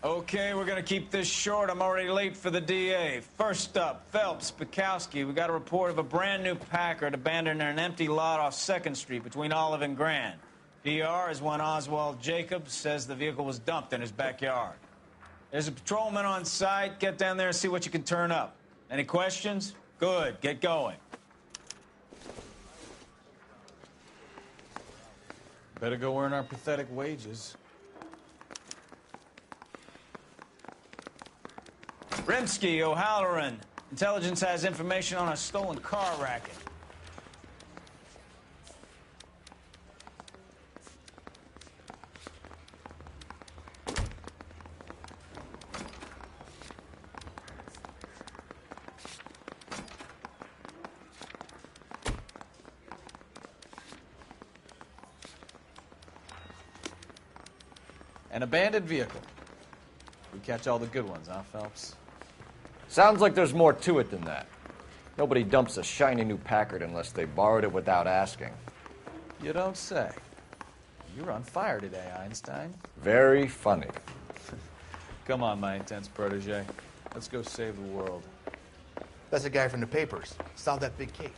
Okay, we're gonna keep this short. I'm already late for the DA. First up, Phelps, Bukowski. We got a report of a brand new Packard abandoned in an empty lot off 2nd Street between Olive and Grand. PR is one Oswald Jacobs says the vehicle was dumped in his backyard. There's a patrolman on site. Get down there and see what you can turn up. Any questions? Good, get going. Better go earn our pathetic wages. Rimsky, O'Halloran. Intelligence has information on a stolen car racket. An abandoned vehicle. We catch all the good ones, huh, Phelps? Sounds like there's more to it than that. Nobody dumps a shiny new Packard unless they borrowed it without asking. You don't say. You're on fire today, Einstein. Very funny. Come on, my intense protege. Let's go save the world. That's the guy from the papers. Solved that big case.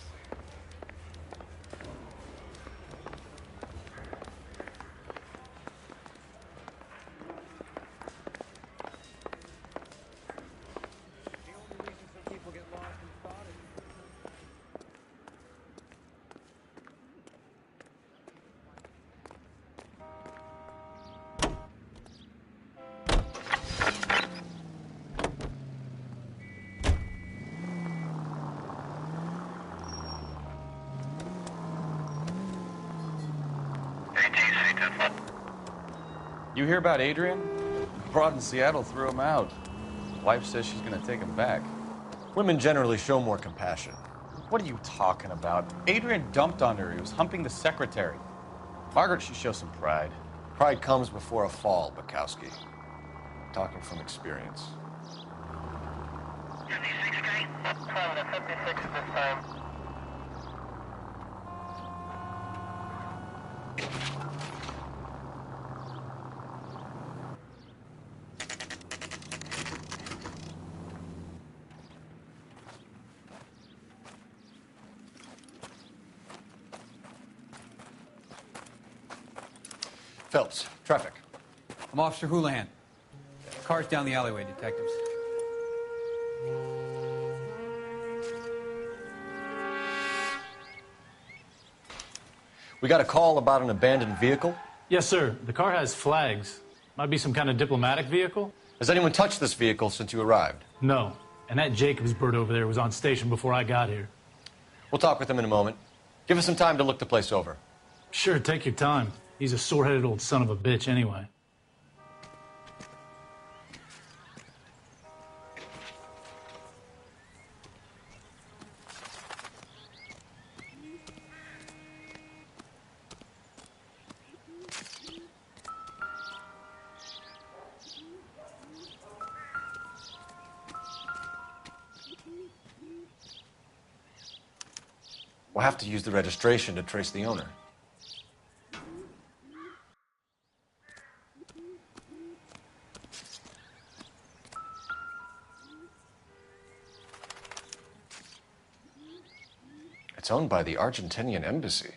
You hear about Adrian? Broad in Seattle threw him out. Wife says she's gonna take him back. Women generally show more compassion. What are you talking about? Adrian dumped on her. He was humping the secretary. Margaret should show some pride. Pride comes before a fall, Bukowski. Talking from experience. 56 Street, trying to 56 this time. Phelps, traffic. I'm Officer Houlihan. Car's down the alleyway, detectives. We got a call about an abandoned vehicle. Yes, sir. The car has flags. Might be some kind of diplomatic vehicle. Has anyone touched this vehicle since you arrived? No. And that Jacobs bird over there was on station before I got here. We'll talk with him in a moment. Give us some time to look the place over. Sure, take your time. He's a sore-headed old son of a bitch anyway. We'll have to use the registration to trace the owner. It's owned by the Argentinian embassy.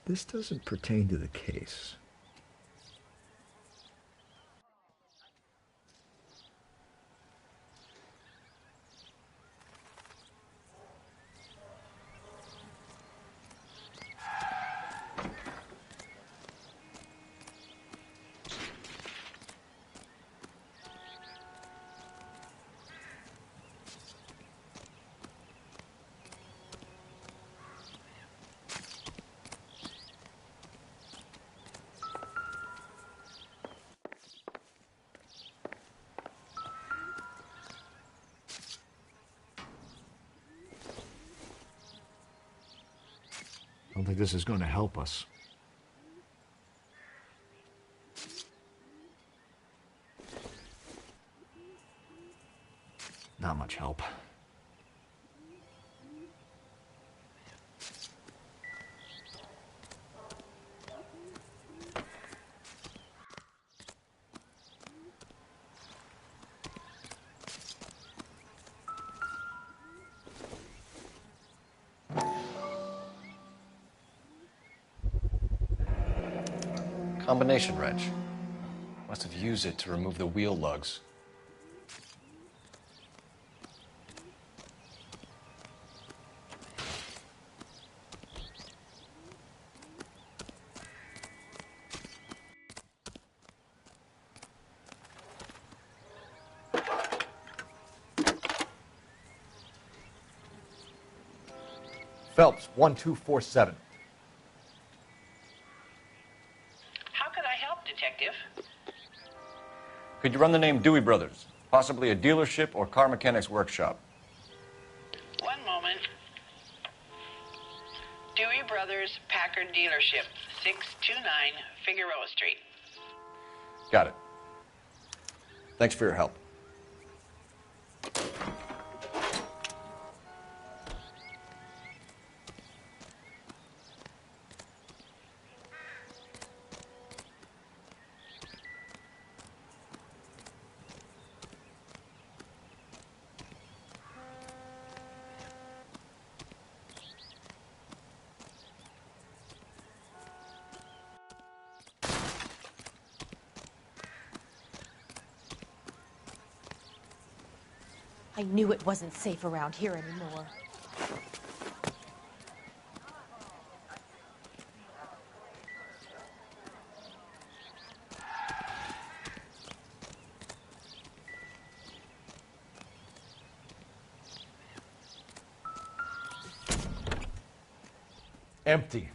This doesn't pertain to the case. I don't think this is going to help us. Not much help. Combination wrench. Must have used it to remove the wheel lugs. Phelps, 1247. How could I help, Detective? Could you run the name Dewey Brothers? Possibly a dealership or car mechanics workshop. One moment. Dewey Brothers Packard Dealership, 629 Figueroa Street. Got it. Thanks for your help. I knew it wasn't safe around here anymore. Empty.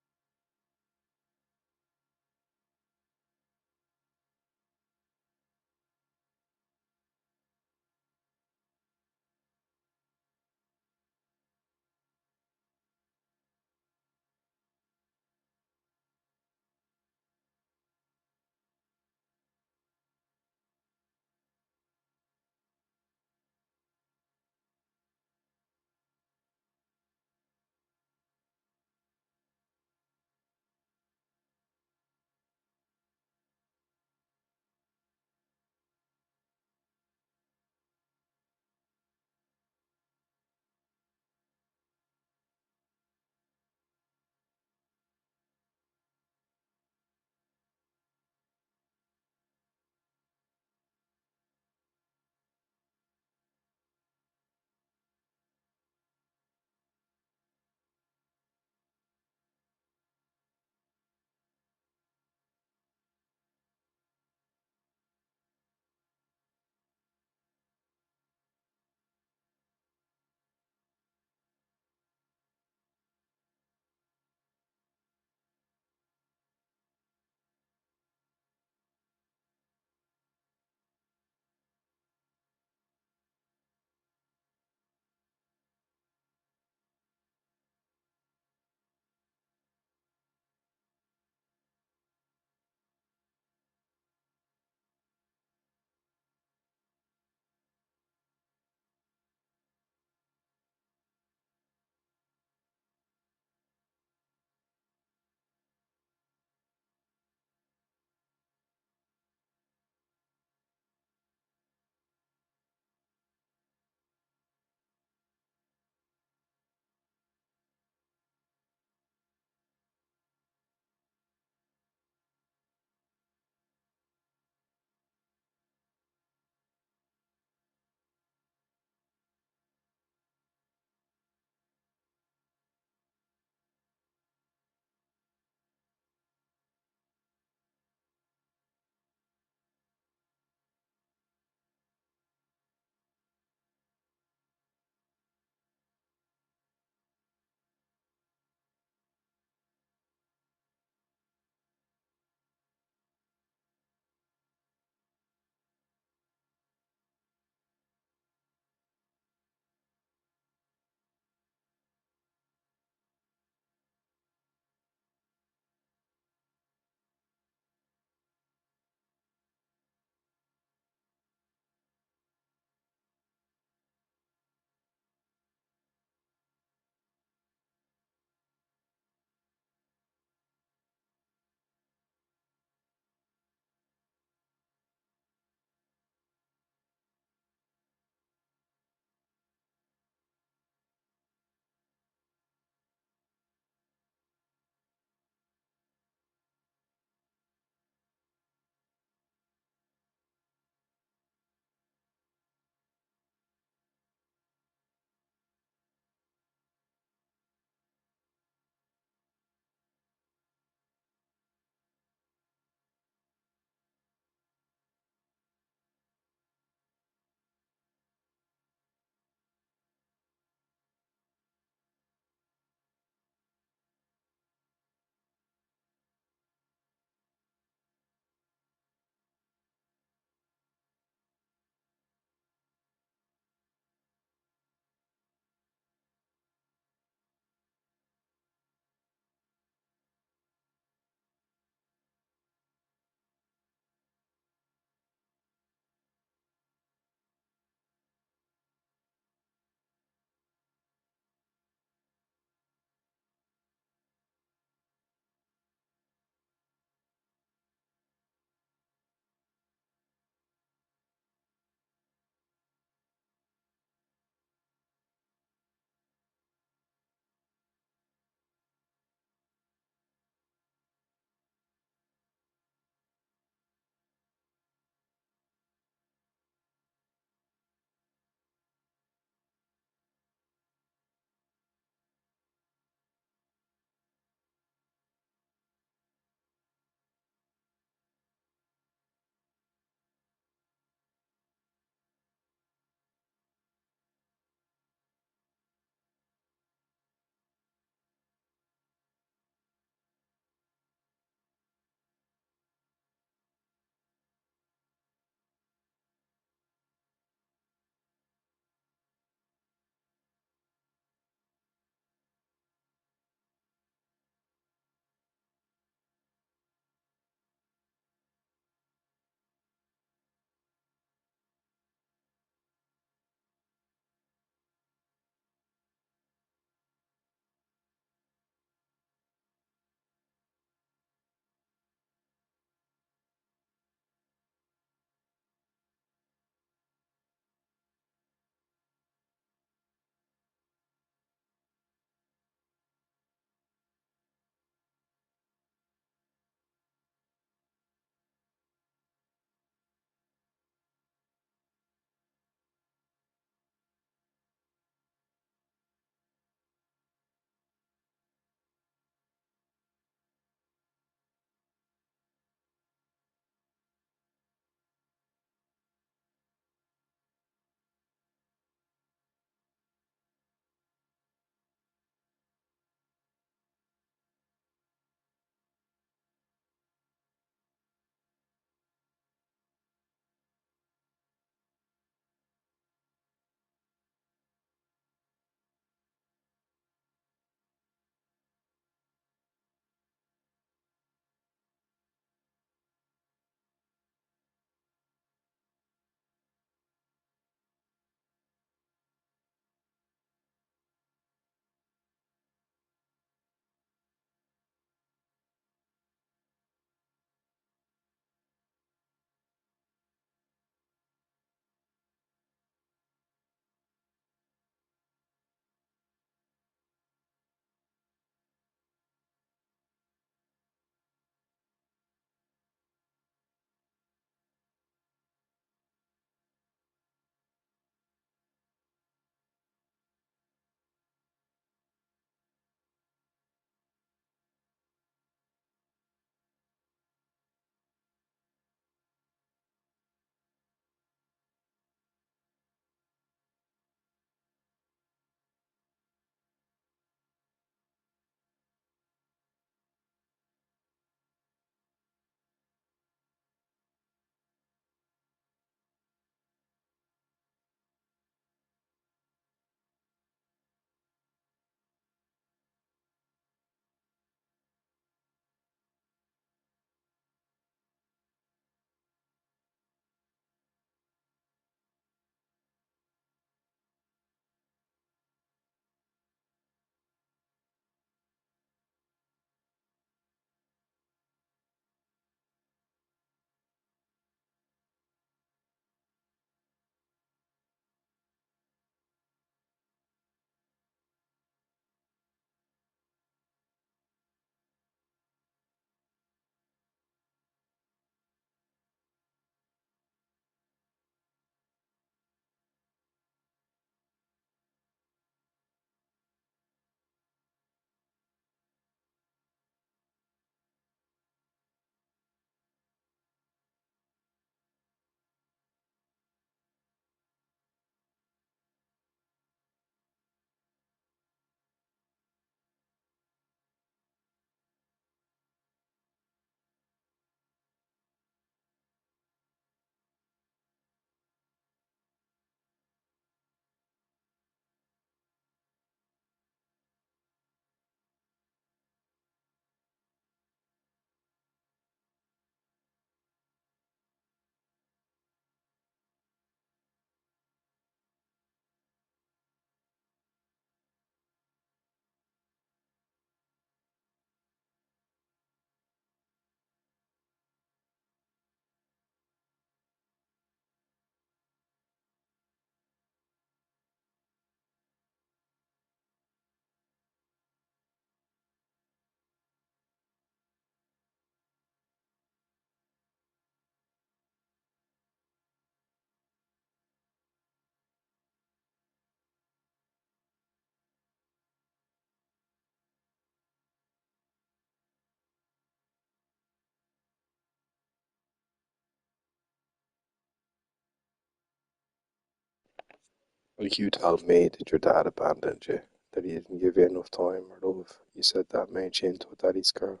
Like you told me that your dad abandoned you, that he didn't give you enough time or love. You said that made you into a daddy's girl.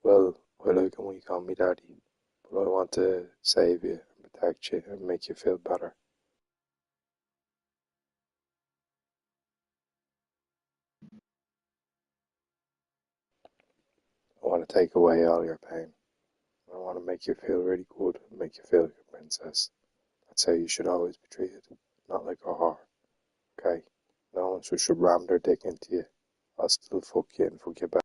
Well, I like it when you call me daddy, but I want to save you and protect you and make you feel better. I want to take away all your pain. I want to make you feel really good and make you feel like a princess. That's how you should always be treated, not like a whore. Okay? No one should ram their dick into you. I'll still fuck you and fuck you back.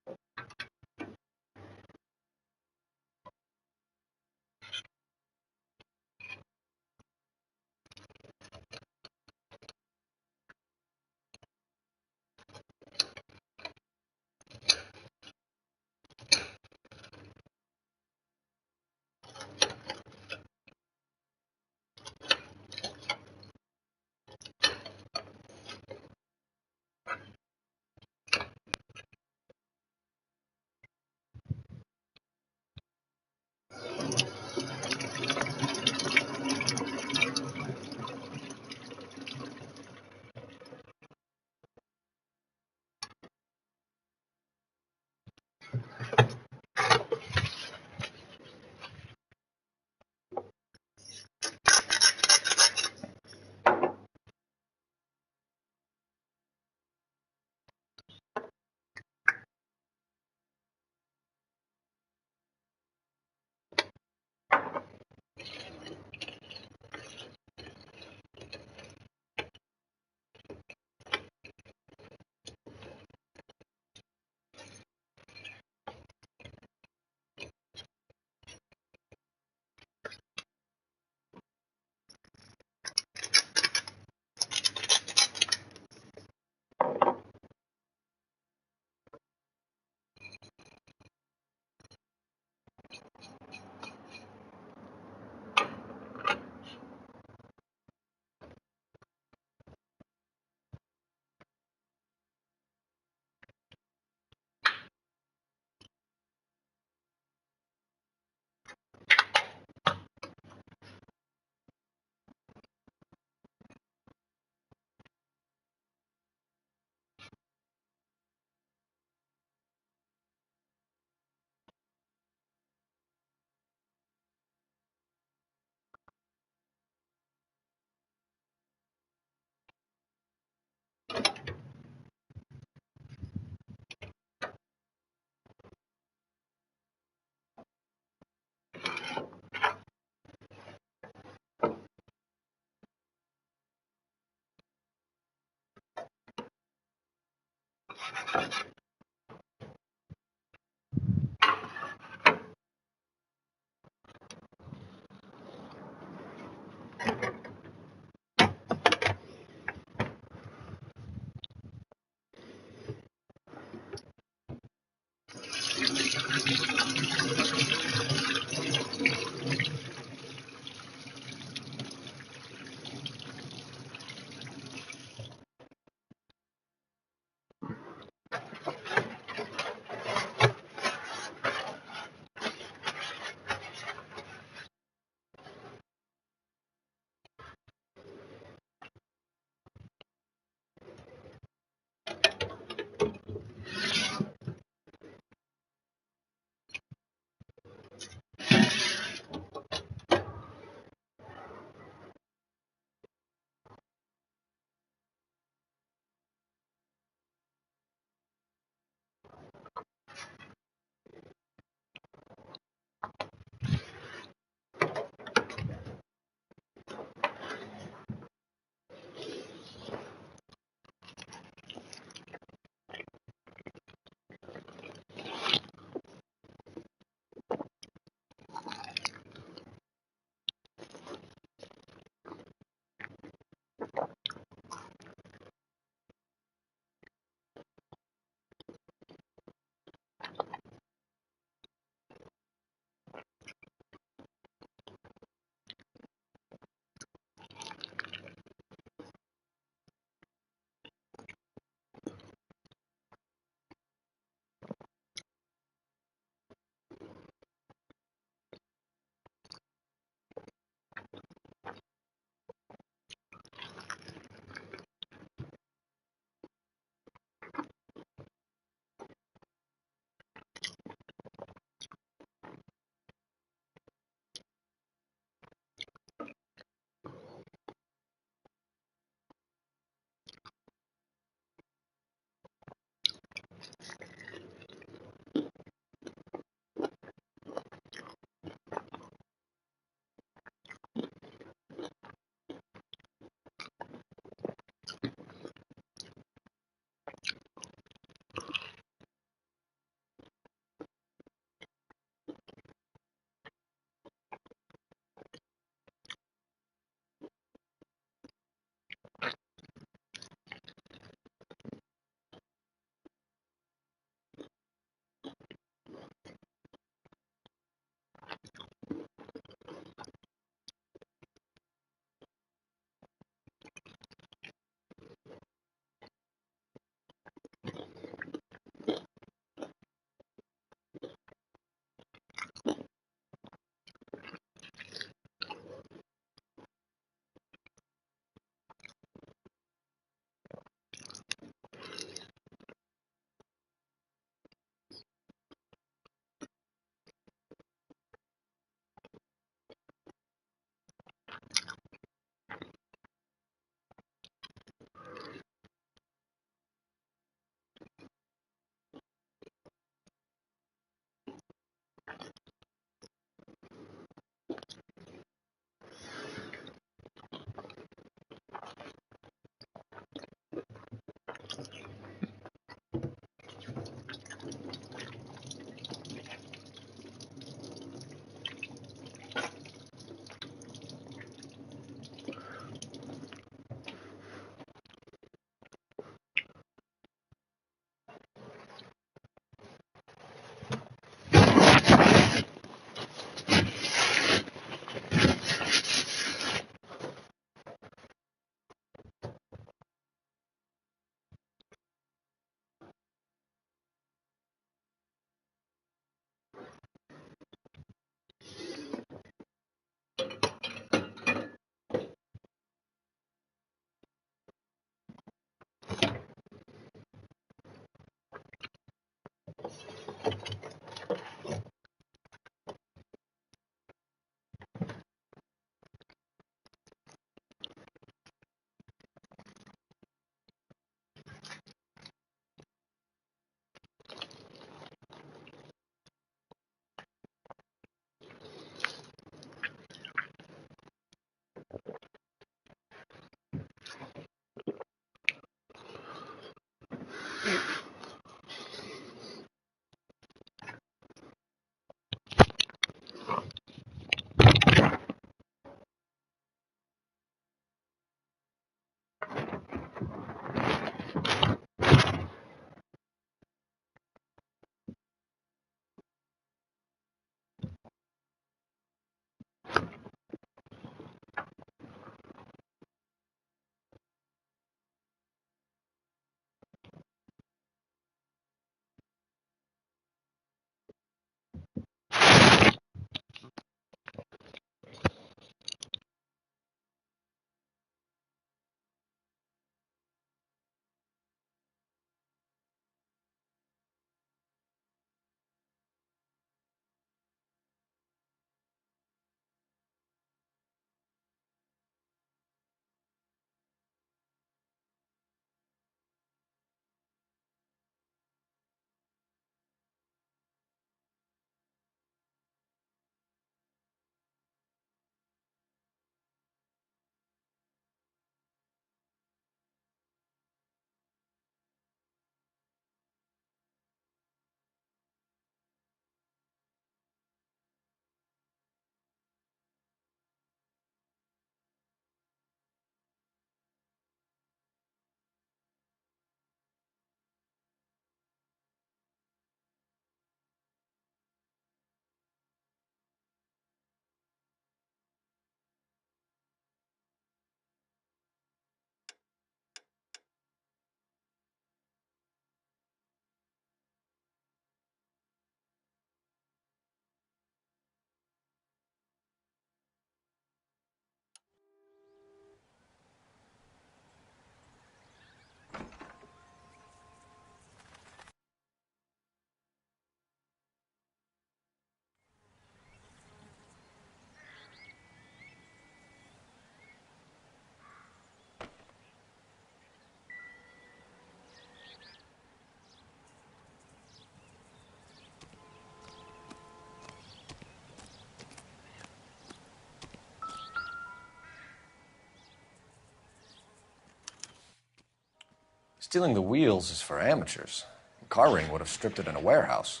Stealing the wheels is for amateurs. A car ring would have stripped it in a warehouse.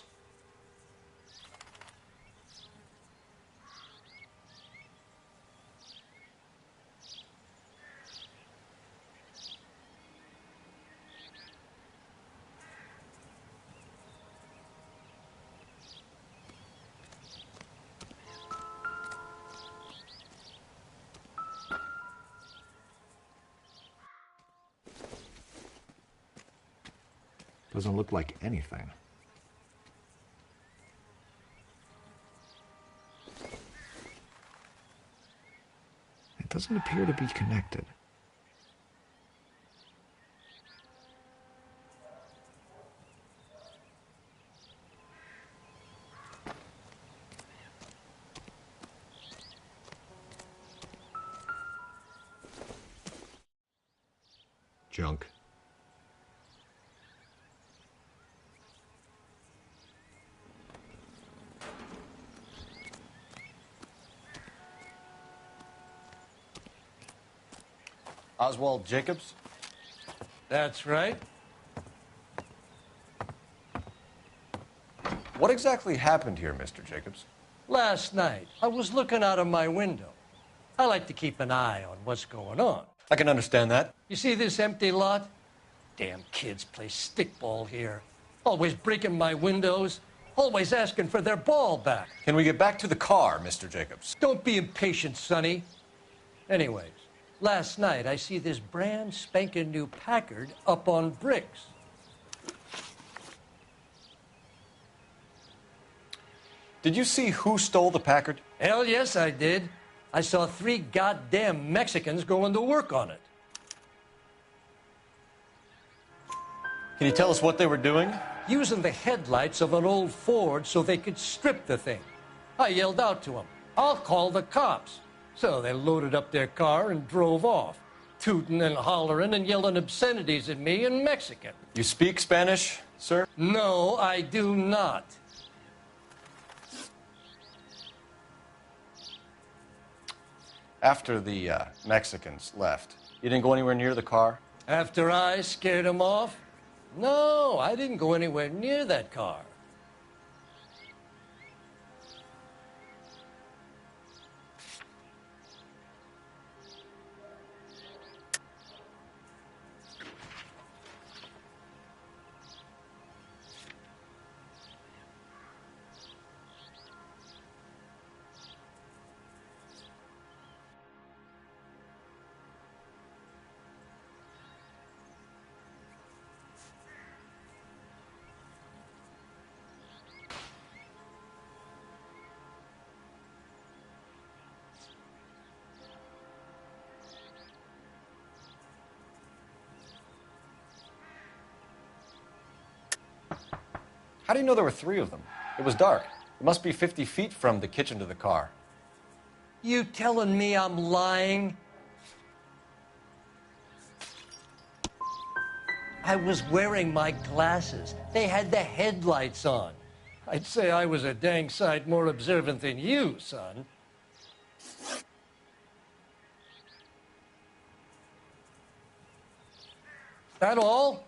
Doesn't look like anything. It doesn't appear to be connected. Junk. Oswald Jacobs? That's right. What exactly happened here, Mr. Jacobs? Last night, I was looking out of my window. I like to keep an eye on what's going on. I can understand that. You see this empty lot? Damn kids play stickball here. Always breaking my windows. Always asking for their ball back. Can we get back to the car, Mr. Jacobs? Don't be impatient, Sonny. Anyways, last night I see this brand spanking new Packard up on bricks. Did you see who stole the Packard? Hell yes, I did. I saw 3 goddamn Mexicans going to work on it. Can you tell us what they were doing? Using the headlights of an old Ford so they could strip the thing. I yelled out to them, "I'll call the cops." So they loaded up their car and drove off, tooting and hollering and yelling obscenities at me in Mexican. You speak Spanish, sir? No, I do not. After the Mexicans left, you didn't go anywhere near the car? After I scared them off? No, I didn't go anywhere near that car. How do you know there were 3 of them? It was dark. It must be 50 feet from the kitchen to the car. You telling me I'm lying? I was wearing my glasses. They had the headlights on. I'd say I was a dang sight more observant than you, son. That all?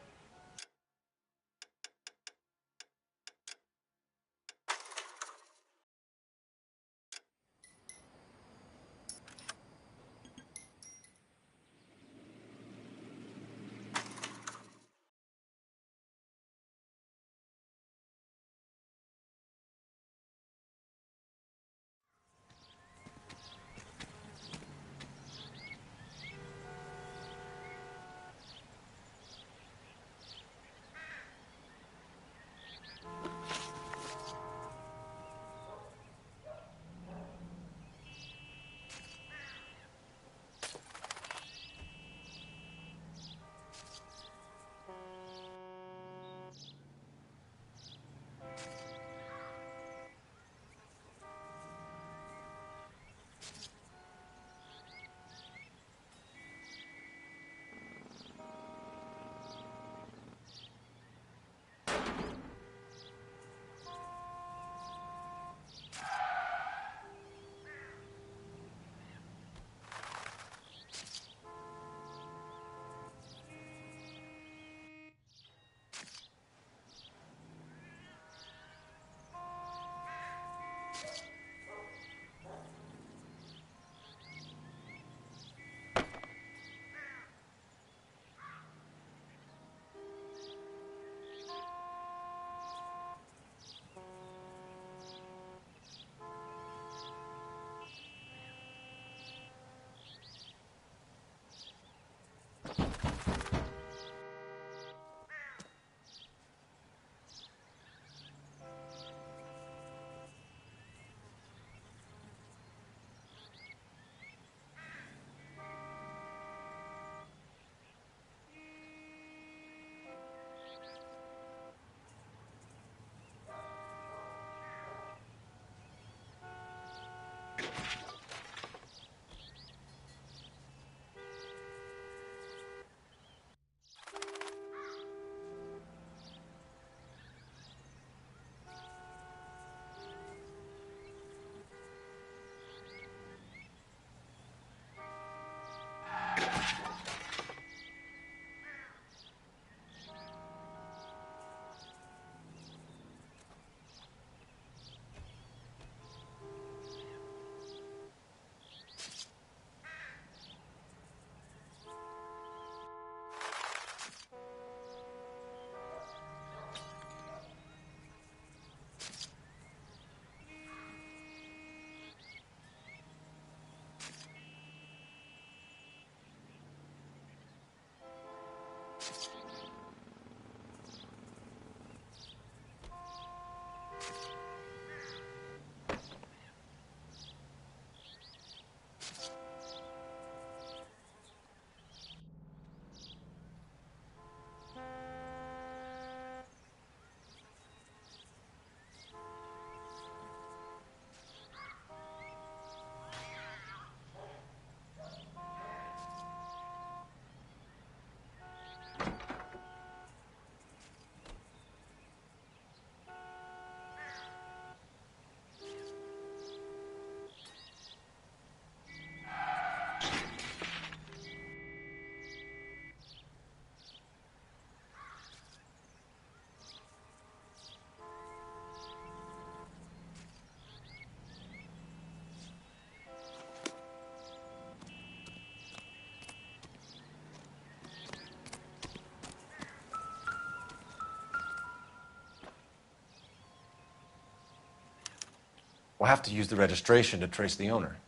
We'll have to use the registration to trace the owner.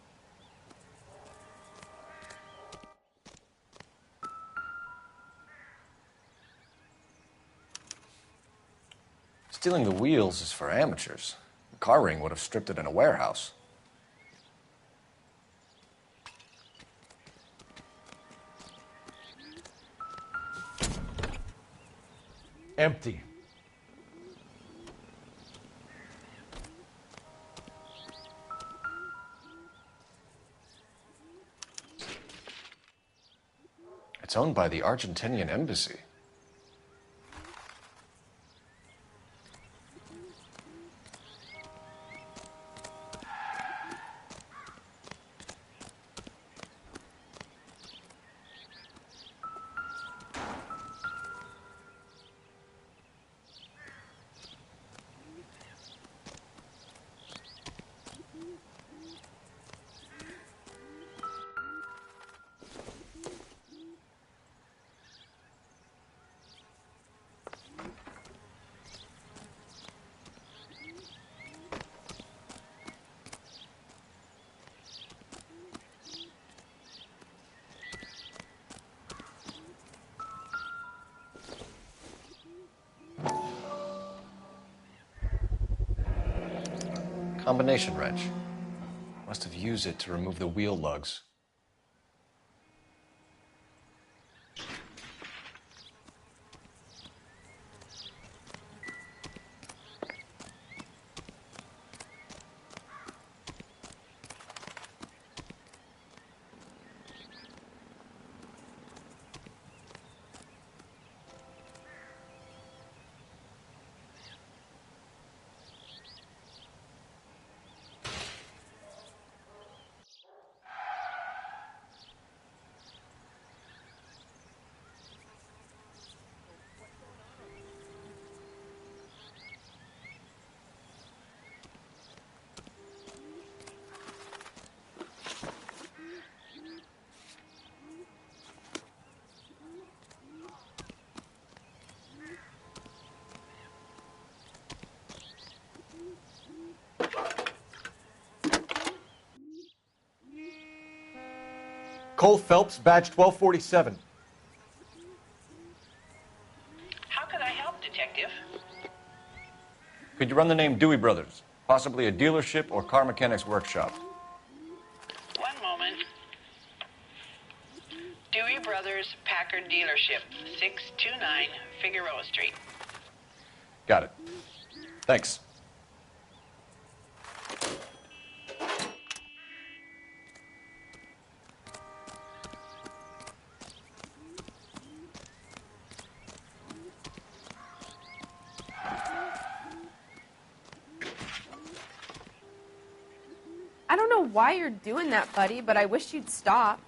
Stealing the wheels is for amateurs. The car ring would have stripped it in a warehouse. Empty. It's owned by the Argentinian embassy. Combination wrench. Must have used it to remove the wheel lugs. Cole Phelps, badge 1247. How could I help, Detective? Could you run the name Dewey Brothers? Possibly a dealership or car mechanics workshop. One moment. Dewey Brothers Packard Dealership, 629 Figueroa Street. Got it. Thanks. I don't know why you're doing that, buddy, but I wish you'd stop.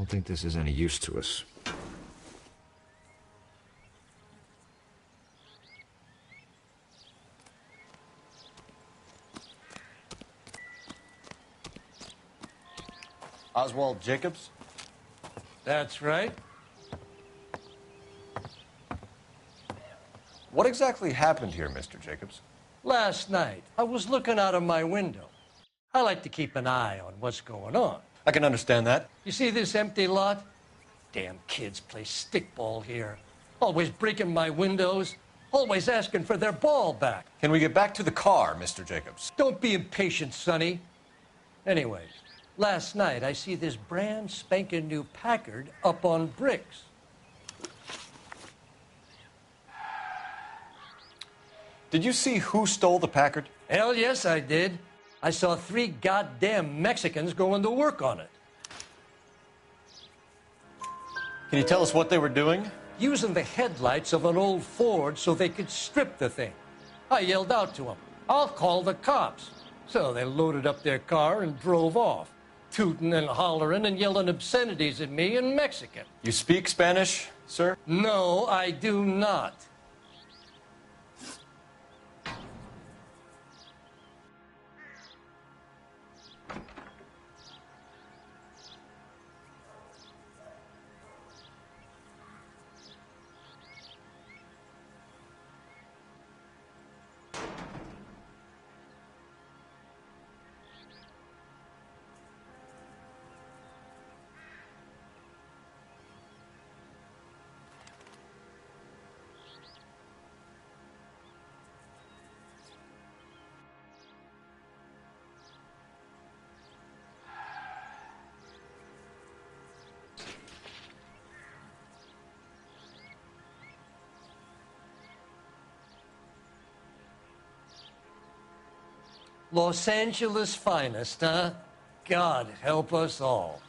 Don't think this is any use to us. Oswald Jacobs? That's right. What exactly happened here, Mr. Jacobs? Last night, I was looking out of my window. I like to keep an eye on what's going on. I can understand that. You see this empty lot? Damn kids play stickball here. Always breaking my windows. Always asking for their ball back. Can we get back to the car, Mr. Jacobs? Don't be impatient, Sonny. Anyways, last night I see this brand spanking new Packard up on bricks. Did you see who stole the Packard? Hell yes, I did. I saw 3 goddamn Mexicans going to work on it. Can you tell us what they were doing? Using the headlights of an old Ford so they could strip the thing. I yelled out to them, "I'll call the cops." So they loaded up their car and drove off, tooting and hollering and yelling obscenities at me in Mexican. You speak Spanish, sir? No, I do not. Los Angeles finest, huh? God help us all.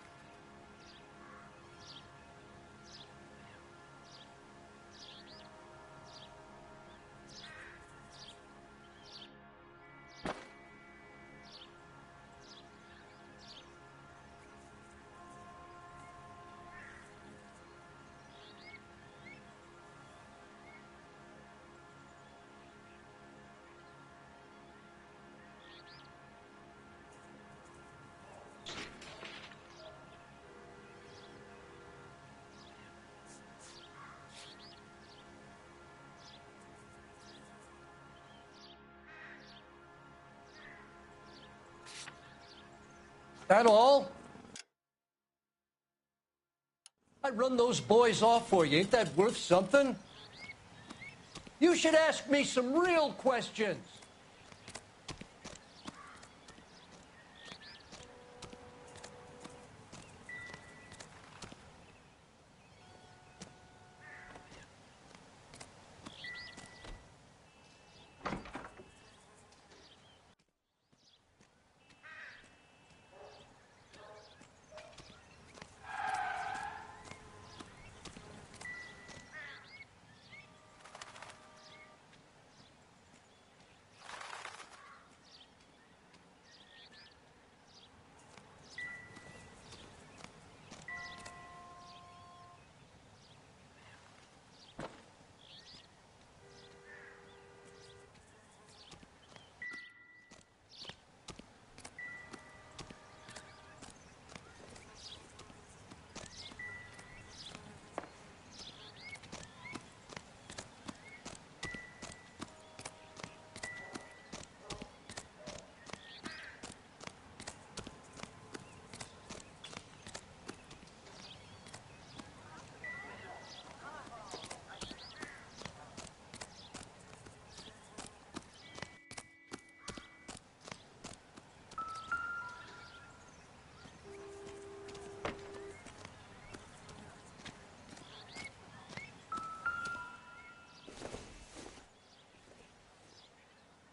That all? I run those boys off for you. Ain't that worth something? You should ask me some real questions.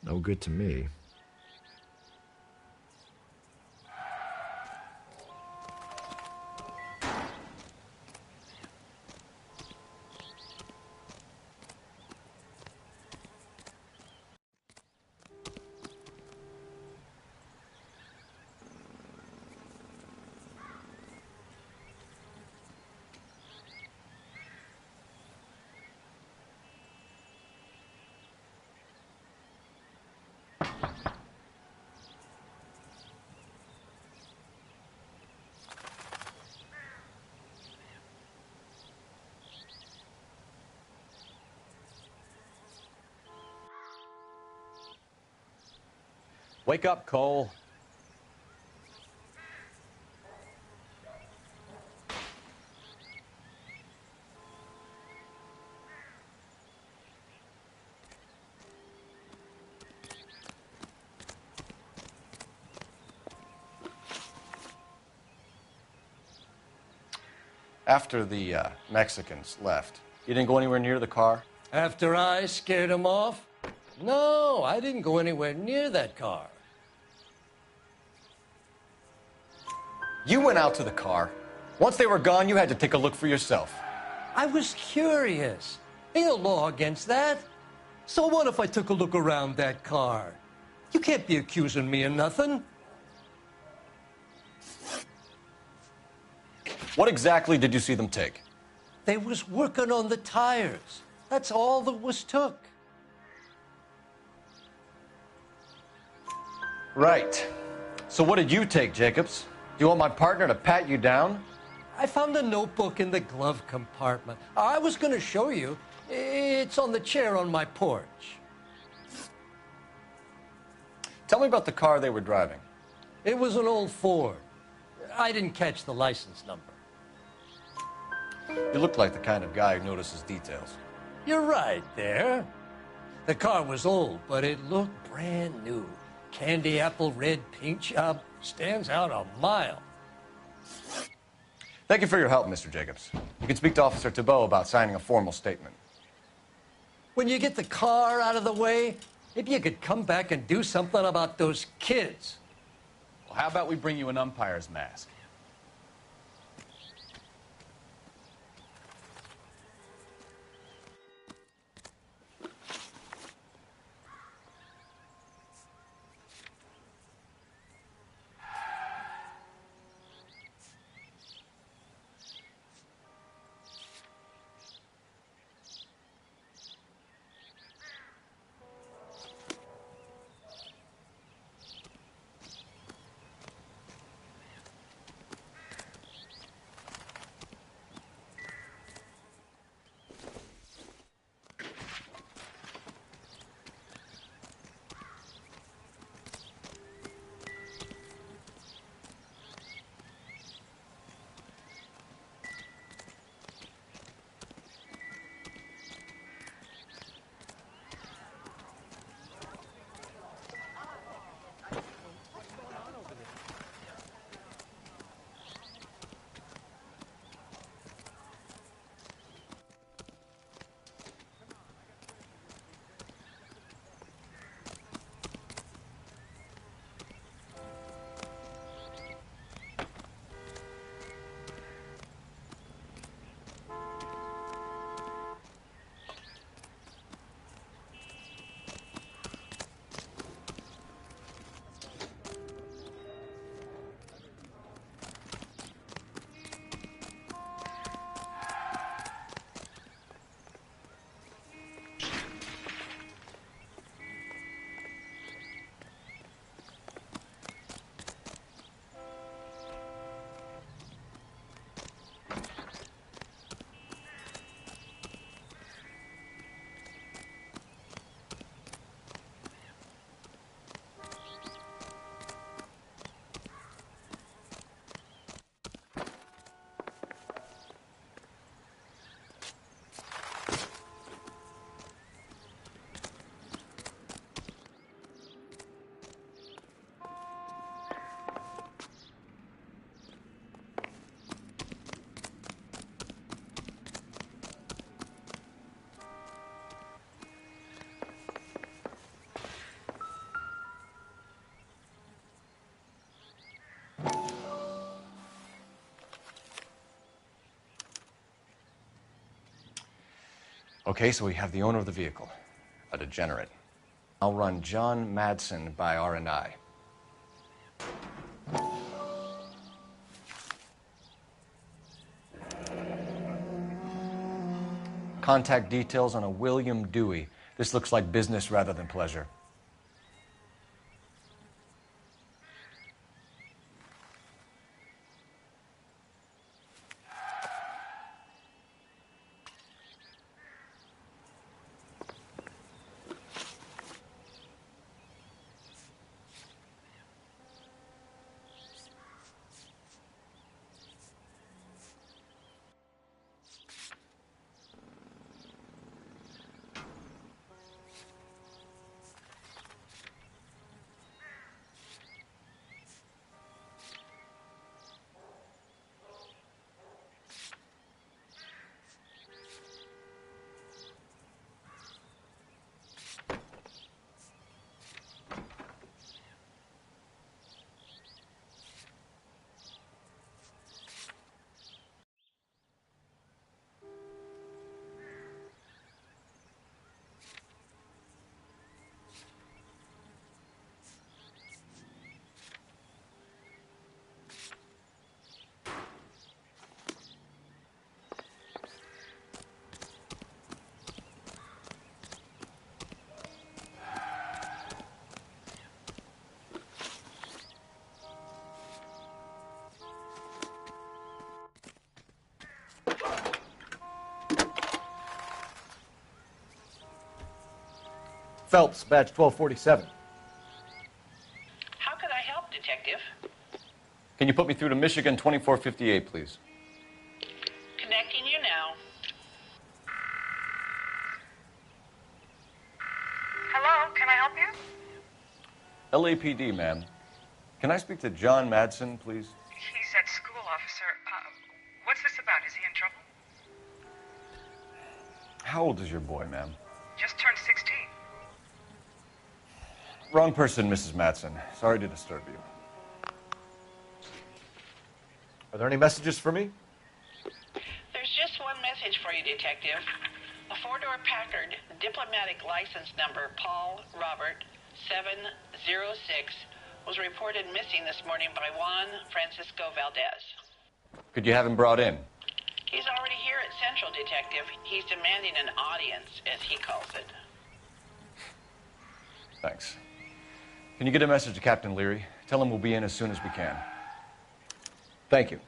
No good to me. Wake up, Cole. After the Mexicans left, you didn't go anywhere near the car? After I scared them off? No, I didn't go anywhere near that car. You went out to the car. Once they were gone, you had to take a look for yourself. I was curious. Ain't no law against that. So what if I took a look around that car? You can't be accusing me of nothing. What exactly did you see them take? They was working on the tires. That's all that was took. Right. So what did you take, Jacobs? Do you want my partner to pat you down? I found a notebook in the glove compartment. I was going to show you. It's on the chair on my porch. Tell me about the car they were driving. It was an old Ford. I didn't catch the license number. You look like the kind of guy who notices details. You're right there. The car was old, but it looked brand new. Candy apple red paint job stands out a mile. Thank you for your help, Mr. Jacobs. You can speak to Officer Thibault about signing a formal statement. When you get the car out of the way, maybe you could come back and do something about those kids. Well, how about we bring you an umpire's mask? Okay, so we have the owner of the vehicle, a degenerate. I'll run John Madsen by R&I. Contact details on a William Dewey. This looks like business rather than pleasure. Phelps, badge 1247. How could I help, Detective? Can you put me through to Michigan 2458, please? Connecting you now. Hello, can I help you? LAPD, ma'am. Can I speak to John Madsen, please? He's at school, officer. What's this about? Is he in trouble? How old is your boy, ma'am? Just turned 16. Wrong person, Mrs. Madsen. Sorry to disturb you. Are there any messages for me? There's just one message for you, Detective. A four-door Packard, diplomatic license number Paul Robert 706, was reported missing this morning by Juan Francisco Valdez. Could you have him brought in? He's already here at Central, Detective. He's demanding an audience, as he calls it. Thanks. Can you get a message to Captain Leary? Tell him we'll be in as soon as we can. Thank you.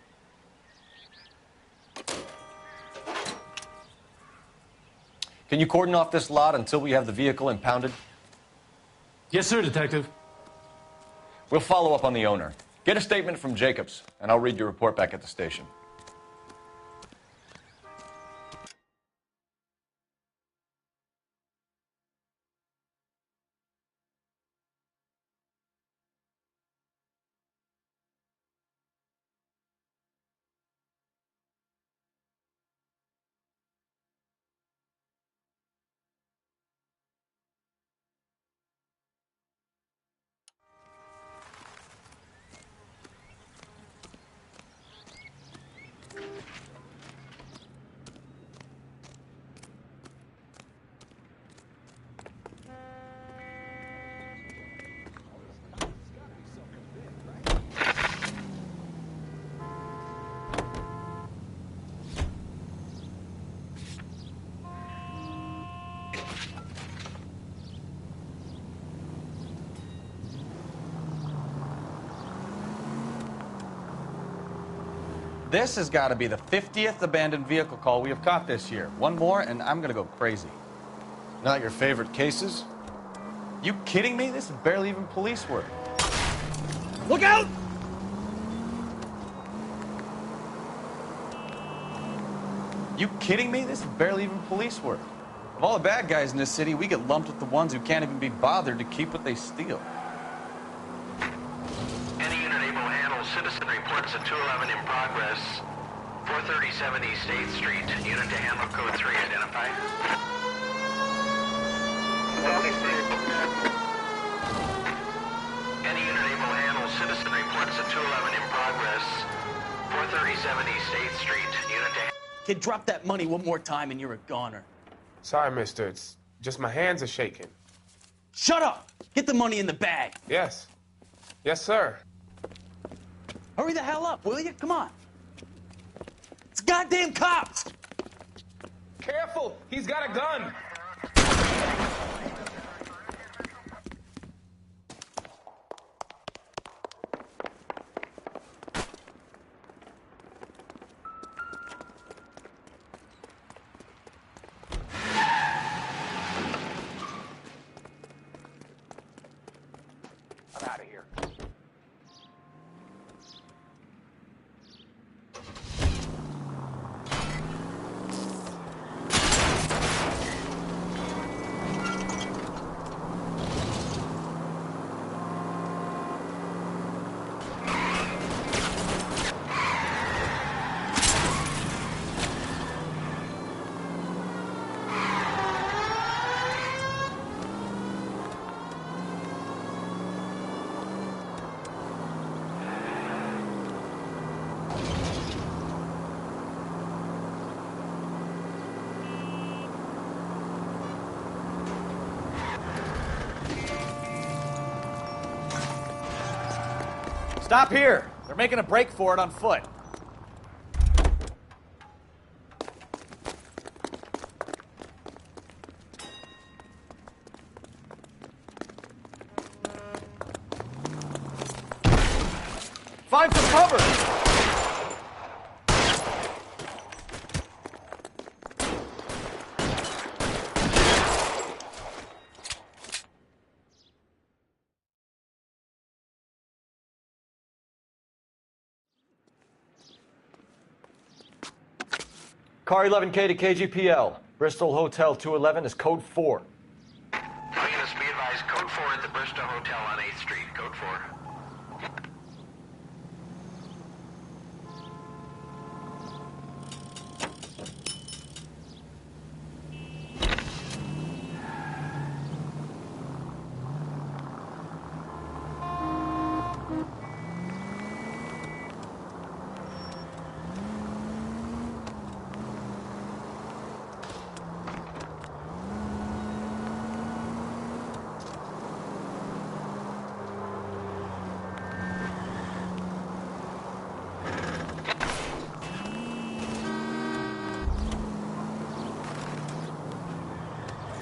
Can you cordon off this lot until we have the vehicle impounded? Yes, sir, Detective. We'll follow up on the owner. Get a statement from Jacobs, and I'll read your report back at the station. This has got to be the 50th abandoned vehicle call we have caught this year. One more, and I'm going to go crazy. Not your favorite cases? You kidding me? This is barely even police work. Look out! You kidding me? This is barely even police work. Of all the bad guys in this city, we get lumped with the ones who can't even be bothered to keep what they steal. Any unit able to handle citizen reports at 211 in progress. 437 East 8th Street. Unit to handle code 3 identified. Any unit able to handle citizen reports at 211 in progress. 437 East 8th Street. Unit to Kid, drop that money one more time and you're a goner. Sorry, mister. It's just my hands are shaking. Shut up! Get the money in the bag. Yes. Yes, sir. Hurry the hell up, will you? Come on. It's goddamn cops! Careful! He's got a gun! I'm out of here. Stop here. They're making a break for it on foot. Find some cover! Car 11K to KGPL. Bristol Hotel 211 is code 4. All units be advised, code 4 at the Bristol Hotel on 8th Street, code 4.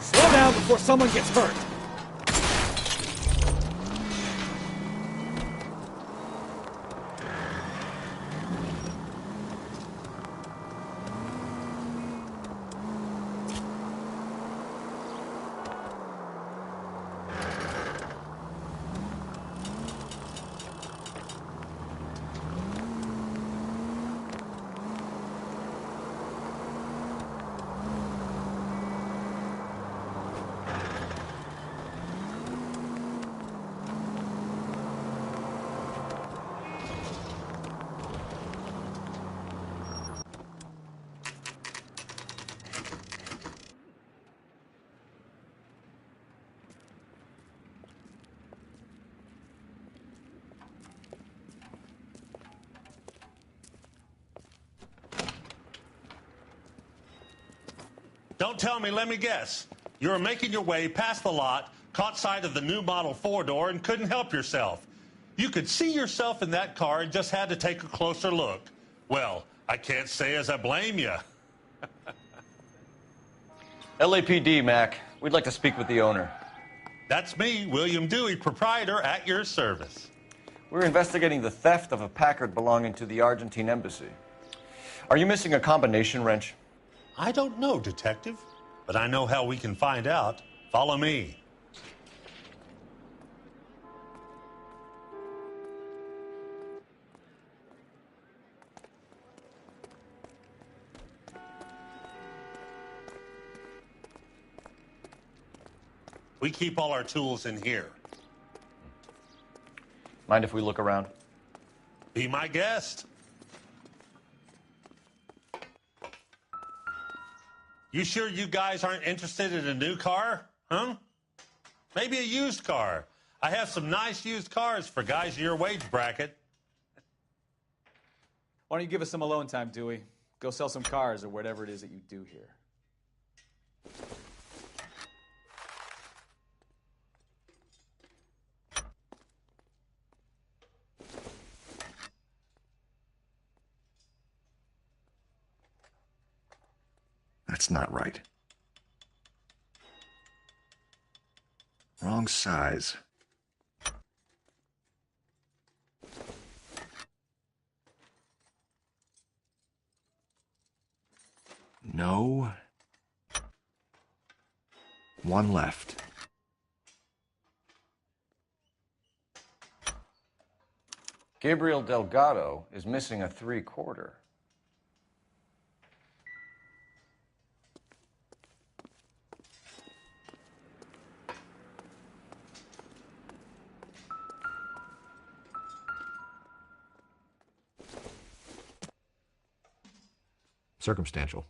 Slow down before someone gets hurt. Don't tell me, let me guess. You were making your way past the lot, caught sight of the new model 4-door, and couldn't help yourself. You could see yourself in that car and just had to take a closer look. Well, I can't say as I blame you. LAPD, Mac. We'd like to speak with the owner. That's me, William Dewey, proprietor, at your service. We're investigating the theft of a Packard belonging to the Argentine embassy. Are you missing a combination wrench? I don't know, Detective, but I know how we can find out. Follow me. We keep all our tools in here. Mind if we look around? Be my guest. You sure you guys aren't interested in a new car? Huh? Maybe a used car. I have some nice used cars for guys in your wage bracket. Why don't you give us some alone time, Dewey? Go sell some cars or whatever it is that you do here. That's not right. Wrong size. No. One left. Gabriel Delgado is missing a 3/4. Circumstantial.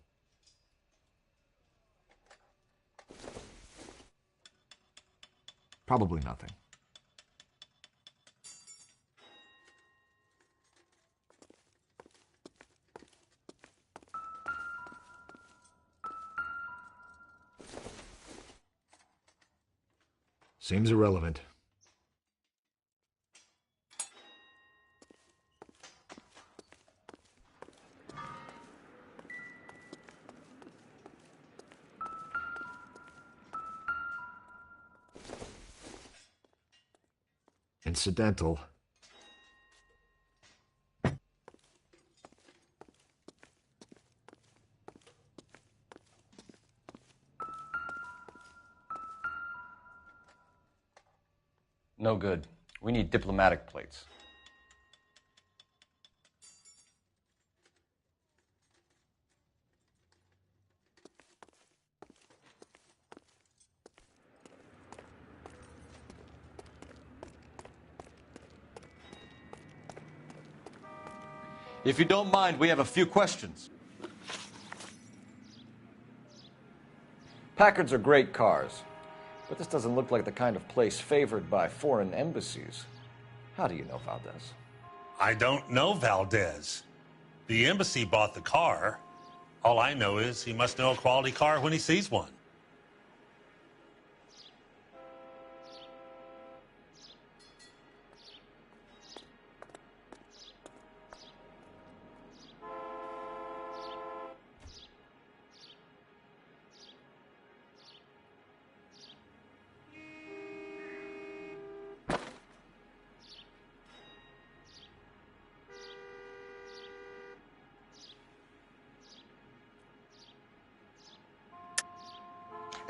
Probably nothing. Seems irrelevant. Incidental. No good. We need diplomatic plates. If you don't mind, we have a few questions. Packards are great cars, but this doesn't look like the kind of place favored by foreign embassies. How do you know Valdez? I don't know Valdez. The embassy bought the car. All I know is he must know a quality car when he sees one.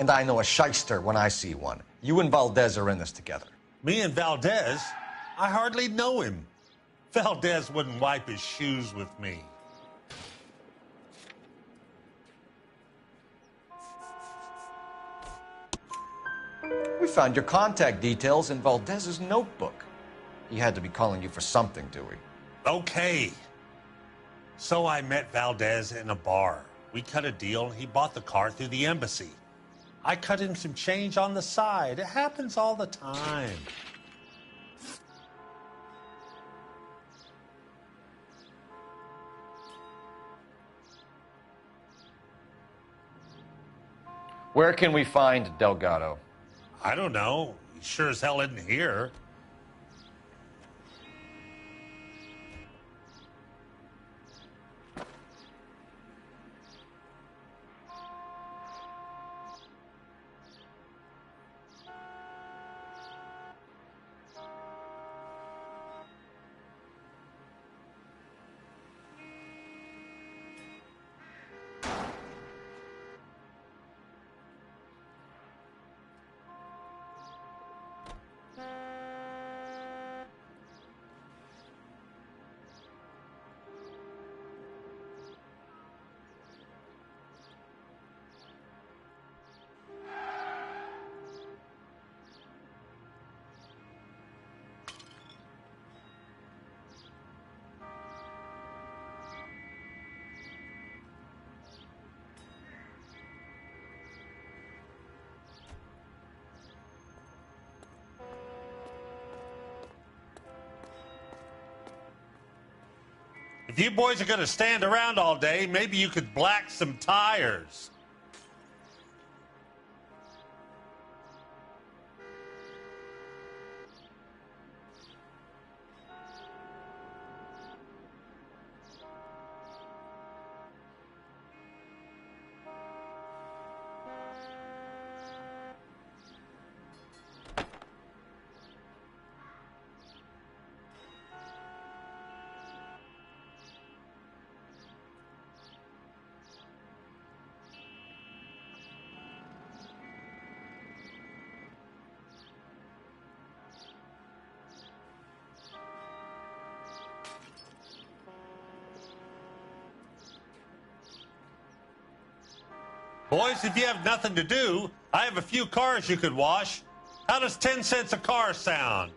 And I know a shyster when I see one. You and Valdez are in this together. Me and Valdez? I hardly know him. Valdez wouldn't wipe his shoes with me. We found your contact details in Valdez's notebook. He had to be calling you for something, Dewey. Okay. So I met Valdez in a bar. We cut a deal and he bought the car through the embassy. I cut him some change on the side. It happens all the time. Where can we find Delgado? I don't know. He sure as hell isn't here. If you boys are going to stand around all day, maybe you could black some tires. Boys, if you have nothing to do, I have a few cars you could wash. How does 10 cents a car sound?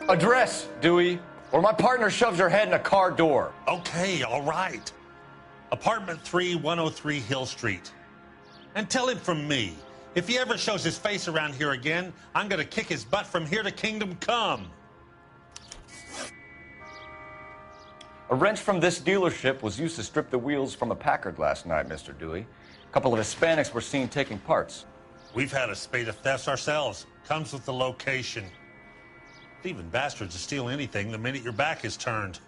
Address, Dewey, or my partner shoves her head in a car door. Okay, all right. Apartment 3, 103 Hill Street. And tell him from me, if he ever shows his face around here again, I'm going to kick his butt from here to kingdom come. A wrench from this dealership was used to strip the wheels from a Packard last night, Mr. Dewey. A couple of Hispanics were seen taking parts. We've had a spate of thefts ourselves. Comes with the location. Thieving bastards will steal anything the minute your back is turned.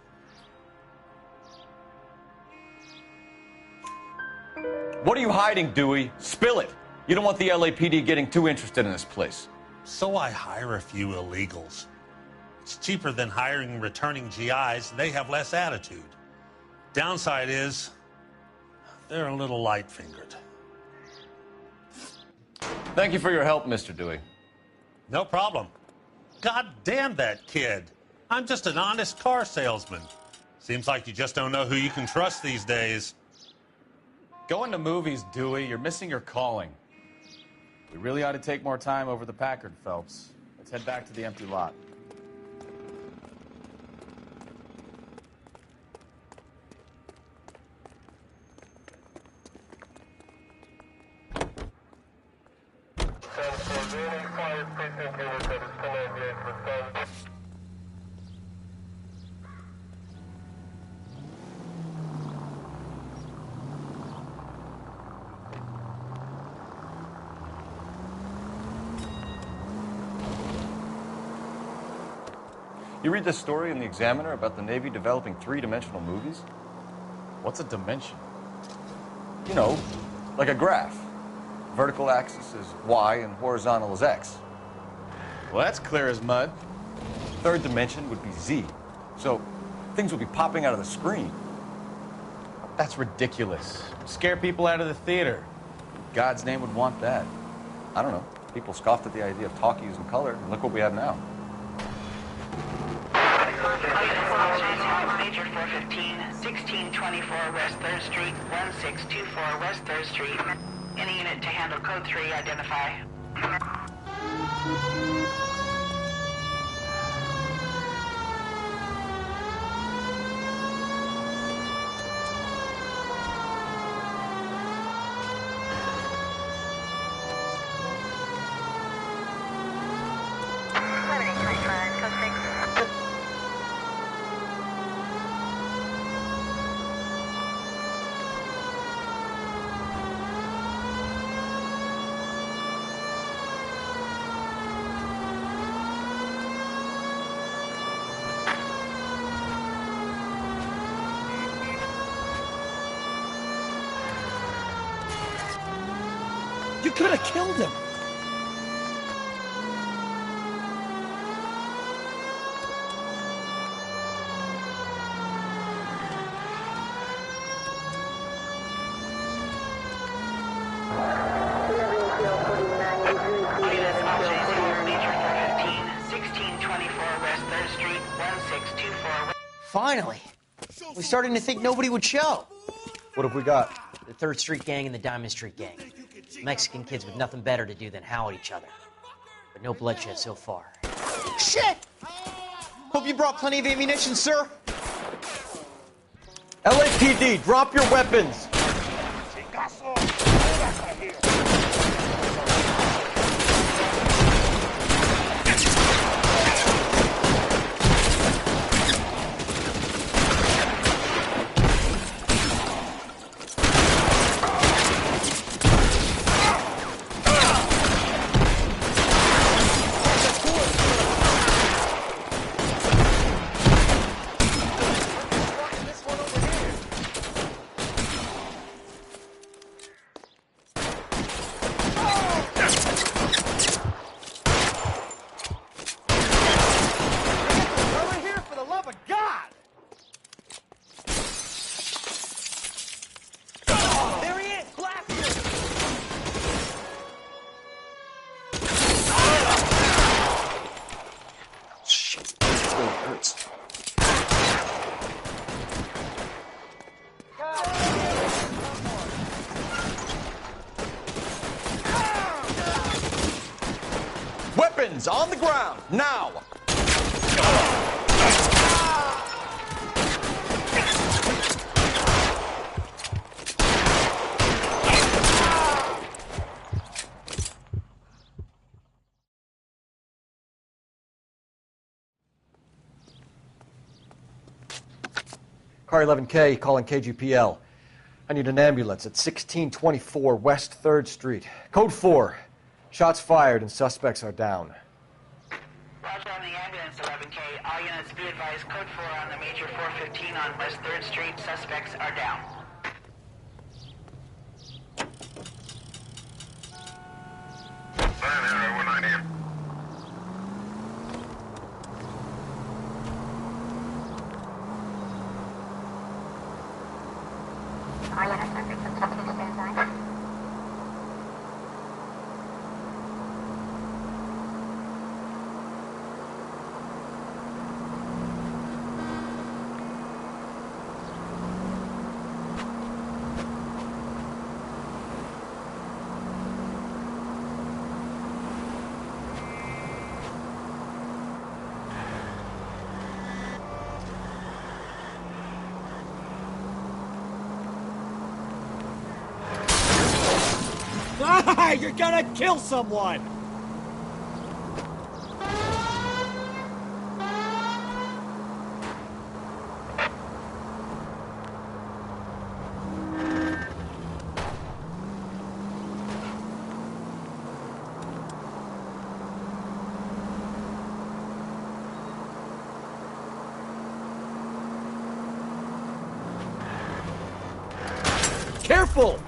What are you hiding, Dewey? Spill it. You don't want the LAPD getting too interested in this place. So I hire a few illegals. It's cheaper than hiring returning GIs. They have less attitude. Downside is they're a little light-fingered. Thank you for your help, Mr. Dewey. No problem. God damn that kid. I'm just an honest car salesman. Seems like you just don't know who you can trust these days. Going to movies, Dewey. You're missing your calling. We really ought to take more time over the Packard, Phelps. Let's head back to the empty lot. You read this story in the Examiner about the Navy developing three-dimensional movies? What's a dimension? You know, like a graph. Vertical axis is Y and horizontal is X. Well, that's clear as mud. Third dimension would be Z. So things would be popping out of the screen. That's ridiculous. Scare people out of the theater. God's name would want that. I don't know. People scoffed at the idea of talkies in color, and look what we have now. Major 415, 1624 West 3rd Street, 1624 West 3rd Street. Any unit to handle code 3, identify. You could have killed him. Finally. We're starting to think nobody would show. What have we got? The 3rd Street Gang and the Diamond Street Gang. Mexican kids with nothing better to do than howl at each other. But no bloodshed so far. Shit! Hope you brought plenty of ammunition, sir. LAPD, drop your weapons! Weapons on the ground, now! Car 11K, calling KGPL. I need an ambulance at 1624 West 3rd Street. Code 4. Shots fired and suspects are down. Roger on the ambulance, 11K. All units be advised, code 4 on the Major 415 on West 3rd Street. Suspects are down. You're gonna kill someone! Careful!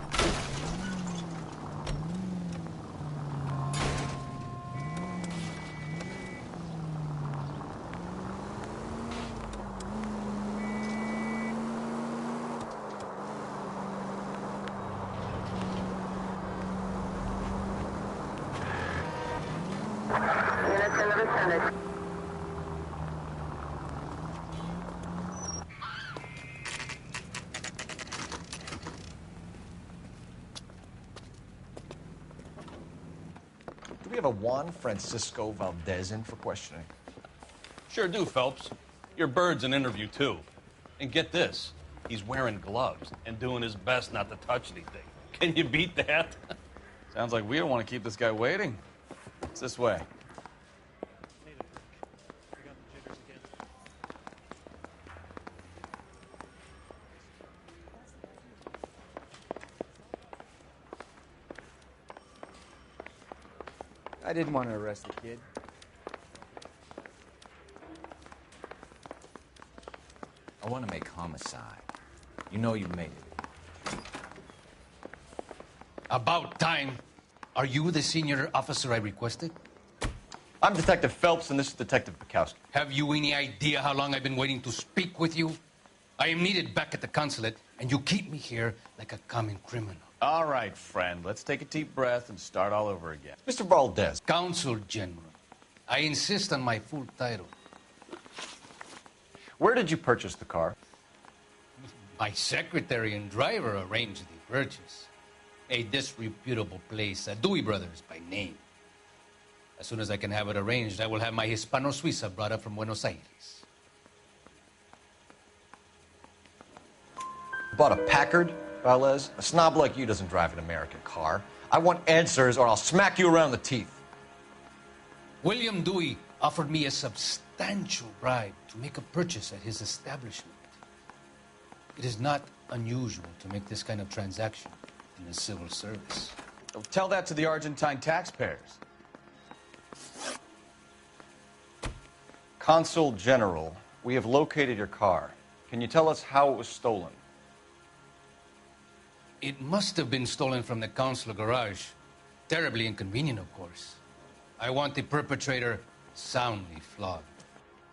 Do we have a Juan Francisco Valdez in for questioning? Sure do, Phelps. Your bird's an interview, too. And get this, he's wearing gloves and doing his best not to touch anything. Can you beat that? Sounds like we don't want to keep this guy waiting. It's this way. I didn't want to arrest the kid. I want to make homicide. You know you've made it. About time. Are you the senior officer I requested? I'm Detective Phelps, and this is Detective Bukowski. Have you any idea how long I've been waiting to speak with you? I am needed back at the consulate, and you keep me here like a common criminal. All right, friend. Let's take a deep breath and start all over again. Mr. Valdez. Consul General. I insist on my full title. Where did you purchase the car? My secretary and driver arranged the purchase. A disreputable place, Dewey Brothers by name. As soon as I can have it arranged, I will have my Hispano Suiza brought up from Buenos Aires. Bought a Packard, Valdez? A snob like you doesn't drive an American car. I want answers or I'll smack you around the teeth. William Dewey offered me a substantial bribe to make a purchase at his establishment. It is not unusual to make this kind of transaction in the civil service. Well, tell that to the Argentine taxpayers. Consul General, we have located your car. Can you tell us how it was stolen? It must have been stolen from the consular garage. Terribly inconvenient, of course. I want the perpetrator soundly flogged.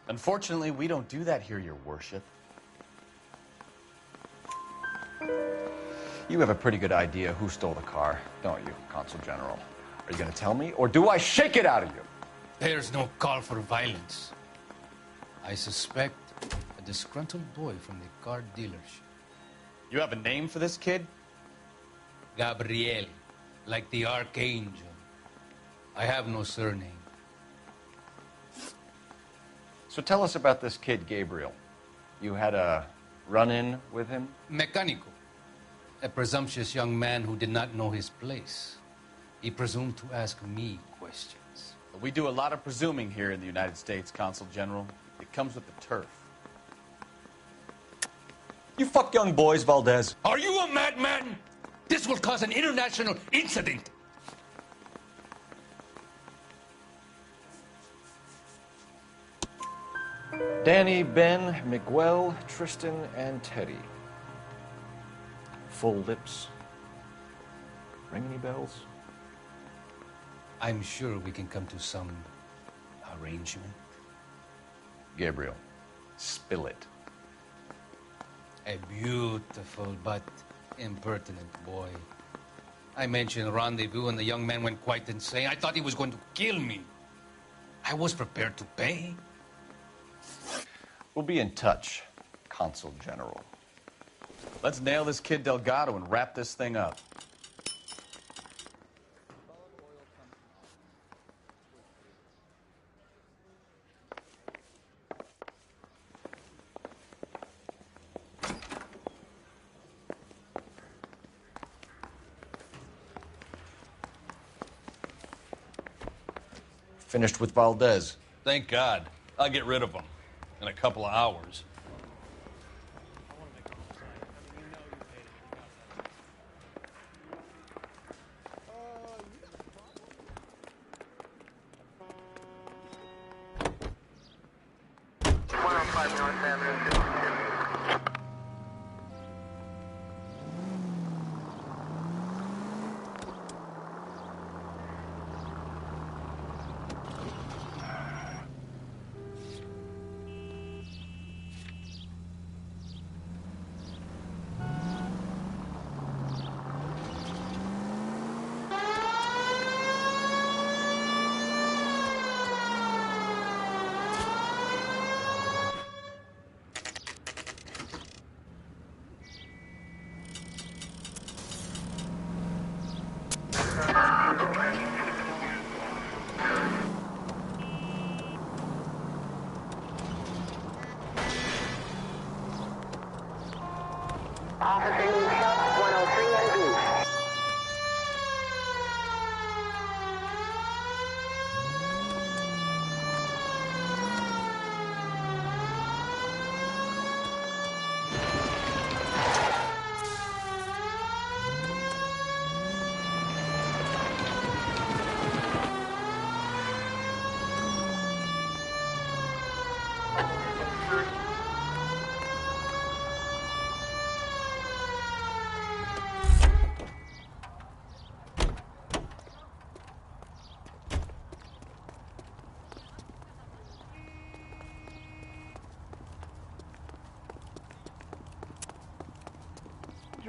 Unfortunately, we don't do that here, Your Worship. You have a pretty good idea who stole the car, don't you, Consul General? Are you going to tell me, or do I shake it out of you? There's no call for violence. I suspect a disgruntled boy from the car dealership. You have a name for this kid? Gabriel, like the archangel. I have no surname. So tell us about this kid, Gabriel. You had a run-in with him? Mecánico. A presumptuous young man who did not know his place. He presumed to ask me questions. We do a lot of presuming here in the United States, Consul General. It comes with the turf. You fuck young boys, Valdez. Are you a madman? This will cause an international incident. Danny, Ben, Miguel, Tristan, and Teddy. Full lips. Ring any bells? I'm sure we can come to some arrangement. Gabriel, spill it. A beautiful but impertinent boy. I mentioned rendezvous and the young man went quite insane. I thought he was going to kill me. I was prepared to pay. We'll be in touch, Consul General. Let's nail this kid Delgado and wrap this thing up. Finished with Valdez. Thank God. I'll get rid of him in a couple of hours.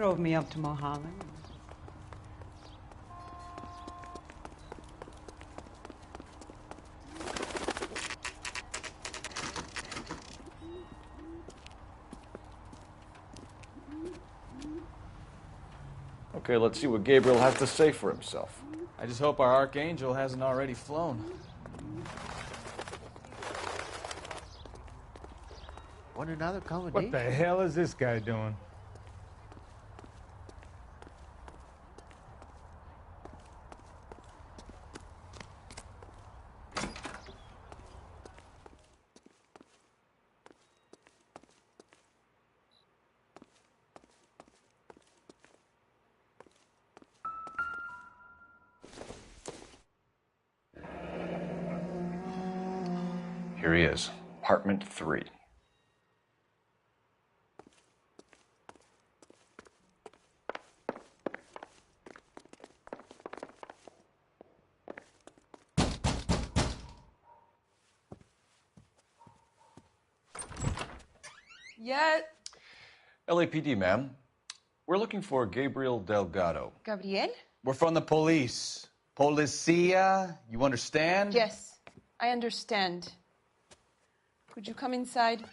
drove me up to Mohammed. Okay, let's see what Gabriel has to say for himself. I just hope our Archangel hasn't already flown. Want another accommodation? What the hell is this guy doing? Here he is, apartment 3. Yeah, LAPD, ma'am. We're looking for Gabriel Delgado. Gabriel? We're from the police. Policia, you understand? Yes, I understand. Could you come inside?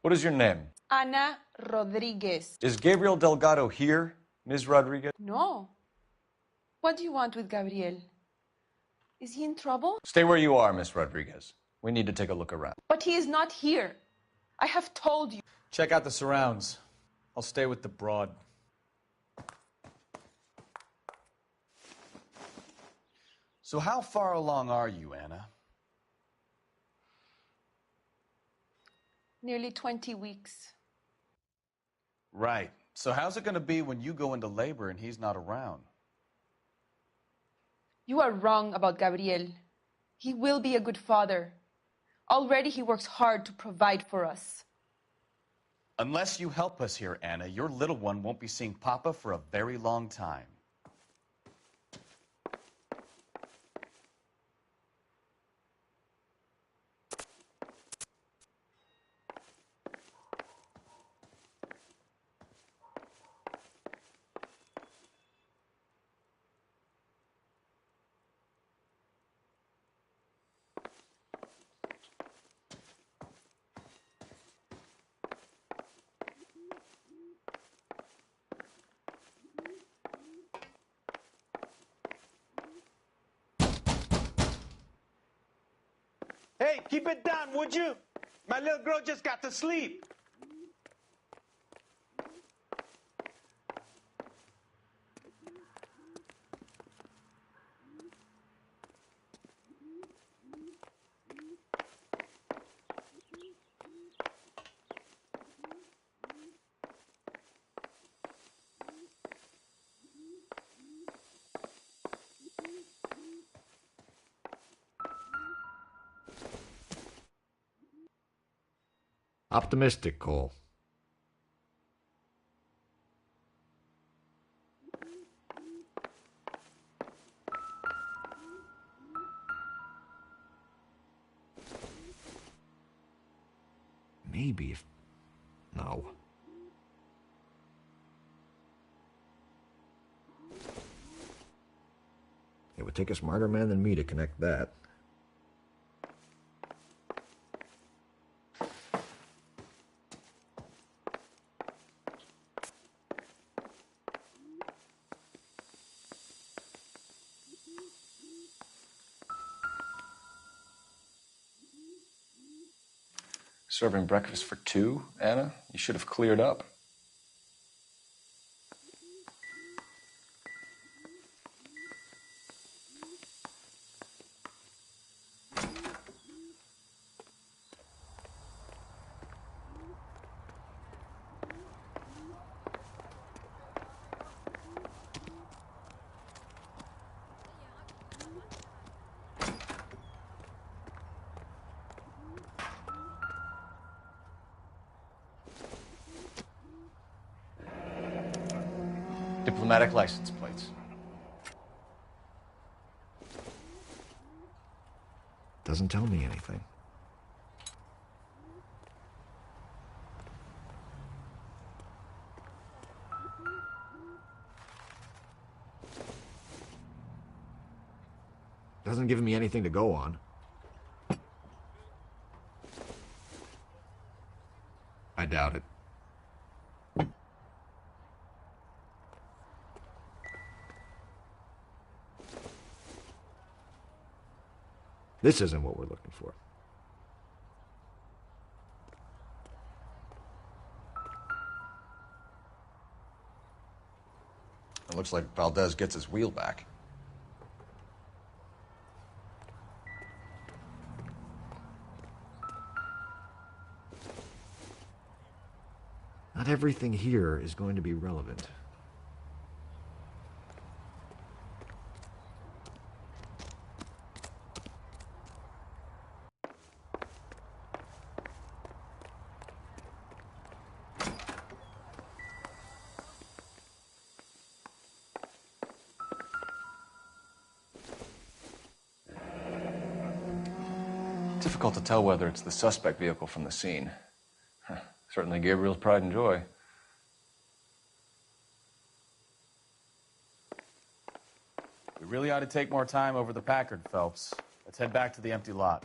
What is your name? Ana Rodriguez. Is Gabriel Delgado here, Ms. Rodriguez? No. What do you want with Gabriel? Is he in trouble? Stay where you are, Ms. Rodriguez. We need to take a look around. But he is not here. I have told you. Check out the surrounds. I'll stay with the broad. So how far along are you, Anna? Nearly 20 weeks. Right. So how's it going to be when you go into labor and he's not around? You are wrong about Gabriel. He will be a good father. Already he works hard to provide for us. Unless you help us here, Anna, your little one won't be seeing Papa for a very long time. Hey, keep it down, would you? My little girl just got to sleep. Optimistic, Cole. Maybe if... No. It would take a smarter man than me to connect that. Serving breakfast for 2, Anna? You should have cleared up. Diplomatic license plates. Doesn't tell me anything. Doesn't give me anything to go on. I doubt it. This isn't what we're looking for. It looks like Valdez gets his wheel back. Not everything here is going to be relevant. Difficult to tell whether it's the suspect vehicle from the scene. Certainly Gabriel's pride and joy. We really ought to take more time over the Packard, Phelps. Let's head back to the empty lot.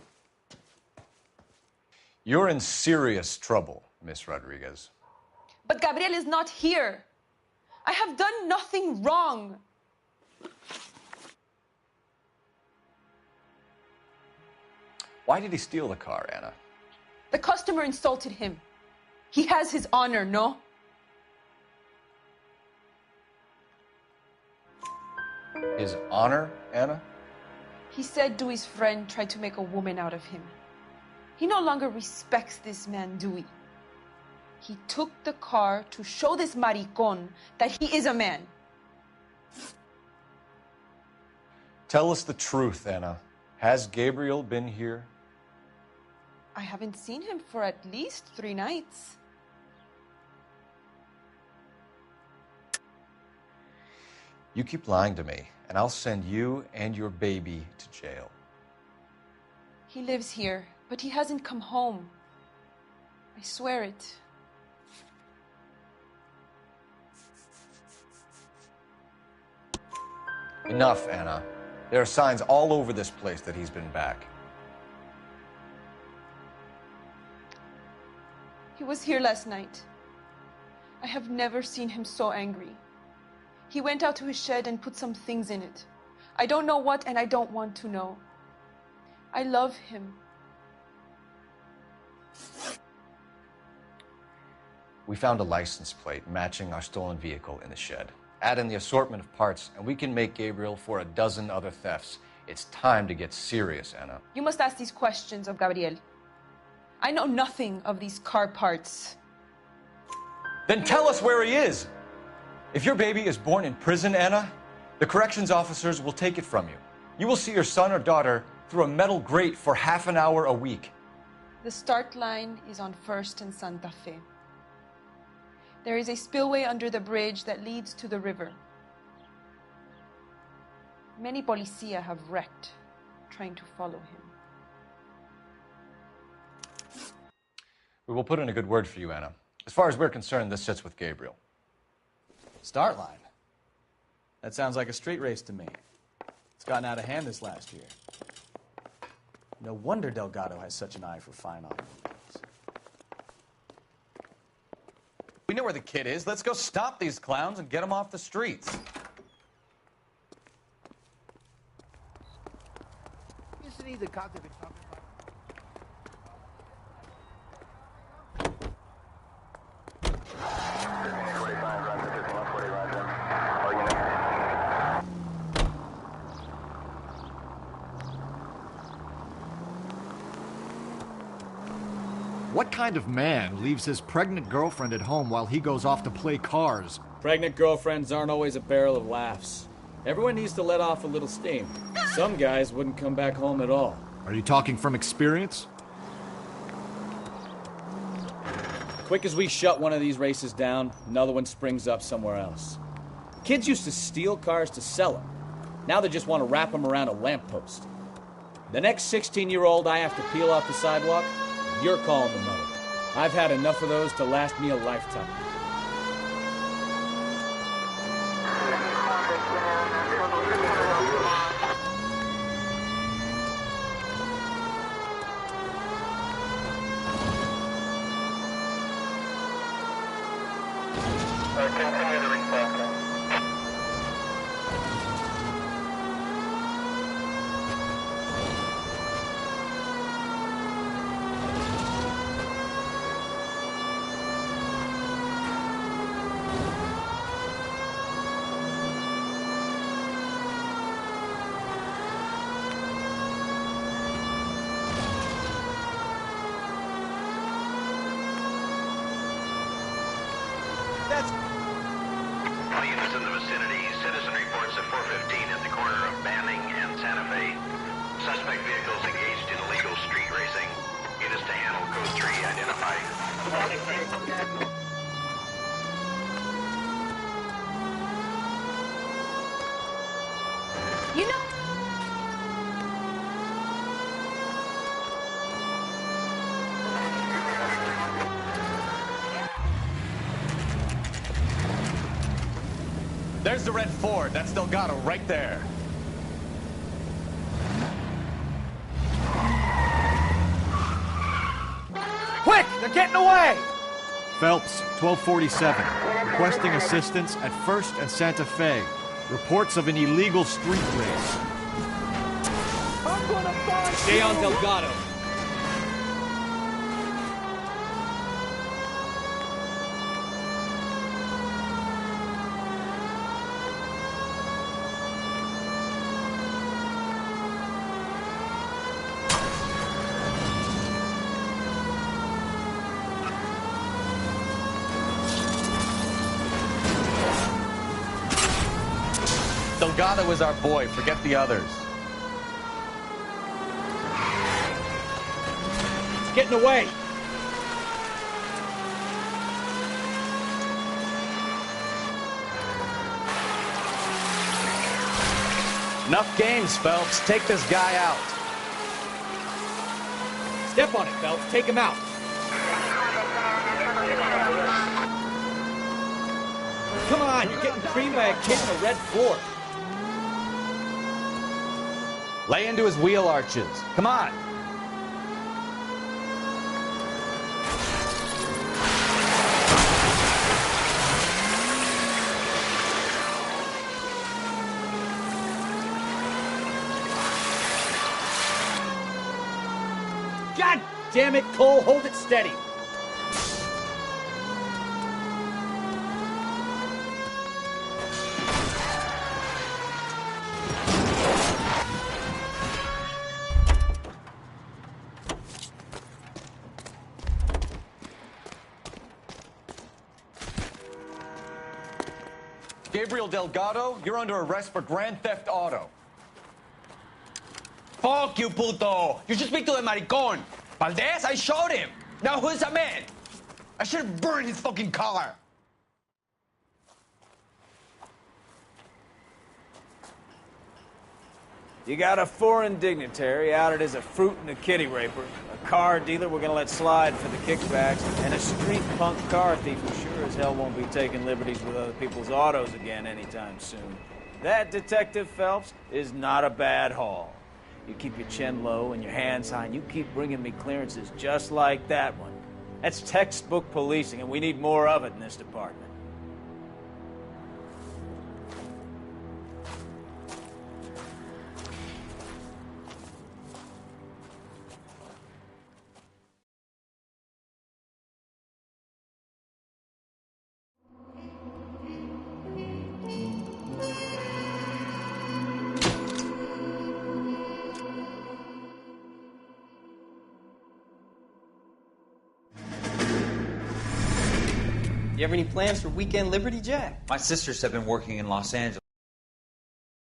You're in serious trouble, Miss Rodriguez. But Gabriel is not here. I have done nothing wrong. Why did he steal the car, Anna? The customer insulted him. He has his honor, no? His honor, Anna? He said Dewey's friend tried to make a woman out of him. He no longer respects this man, Dewey. He took the car to show this maricon that he is a man. Tell us the truth, Anna. Has Gabriel been here? I haven't seen him for at least 3 nights. You keep lying to me, and I'll send you and your baby to jail. He lives here, but he hasn't come home. I swear it. Enough, Anna. There are signs all over this place that he's been back. He was here last night. I have never seen him so angry. He went out to his shed and put some things in it. I don't know what, and I don't want to know. I love him. We found a license plate matching our stolen vehicle in the shed. Add in the assortment of parts, and we can make Gabriel for a dozen other thefts. It's time to get serious, Anna. You must ask these questions of Gabriel. I know nothing of these car parts. Then tell us where he is! If your baby is born in prison, Anna, the corrections officers will take it from you. You will see your son or daughter through a metal grate for half an hour a week. The start line is on 1st and Santa Fe. There is a spillway under the bridge that leads to the river. Many policia have wrecked trying to follow him. We will put in a good word for you, Anna. As far as we're concerned, this sits with Gabriel. Start line? That sounds like a street race to me. It's gotten out of hand this last year. No wonder Delgado has such an eye for fine automobiles. We know where the kid is. Let's go stop these clowns and get them off the streets. Isn't he the cop they've been talking about? What kind of man leaves his pregnant girlfriend at home while he goes off to play cars? Pregnant girlfriends aren't always a barrel of laughs. Everyone needs to let off a little steam. Some guys wouldn't come back home at all. Are you talking from experience? Quick as we shut one of these races down, another one springs up somewhere else. Kids used to steal cars to sell them. Now they just want to wrap them around a lamppost. The next 16-year-old I have to peel off the sidewalk, you're calling the mother. I've had enough of those to last me a lifetime. units in the vicinity. Citizen reports at 415 at the corner of Banning and Santa Fe. Suspect vehicles engaged in illegal street racing. Units to handle code 3 identified. You know... There's the red Ford. That's Delgado right there. Quick! They're getting away! Phelps, 1247. Requesting assistance at 1st and Santa Fe. Reports of an illegal street race. I'm gonna find Stay on Delgado. Delgado is our boy. Forget the others. It's getting away. Enough games, Phelps. Take this guy out. Step on it, Phelps. Take him out. Come on, you're getting creamed by a kid in a red Ford. Lay into his wheel arches. Come on. God damn it, Cole. Hold it steady. Gabriel Delgado, you're under arrest for grand theft auto. Fuck you, puto! You should speak to the maricón. Valdez, I showed him. Now who's the man? I should have burned his fucking car. You got a foreign dignitary outed as a fruit and a kitty raper, a car dealer we're gonna let slide for the kickbacks, and a street punk car thief who sure as hell won't be taking liberties with other people's autos again anytime soon. That, Detective Phelps, is not a bad haul. You keep your chin low and your hands high, and you keep bringing me clearances just like that one. That's textbook policing, and we need more of it in this department. You have any plans for weekend Liberty, Jack? My sisters have been working in Los Angeles.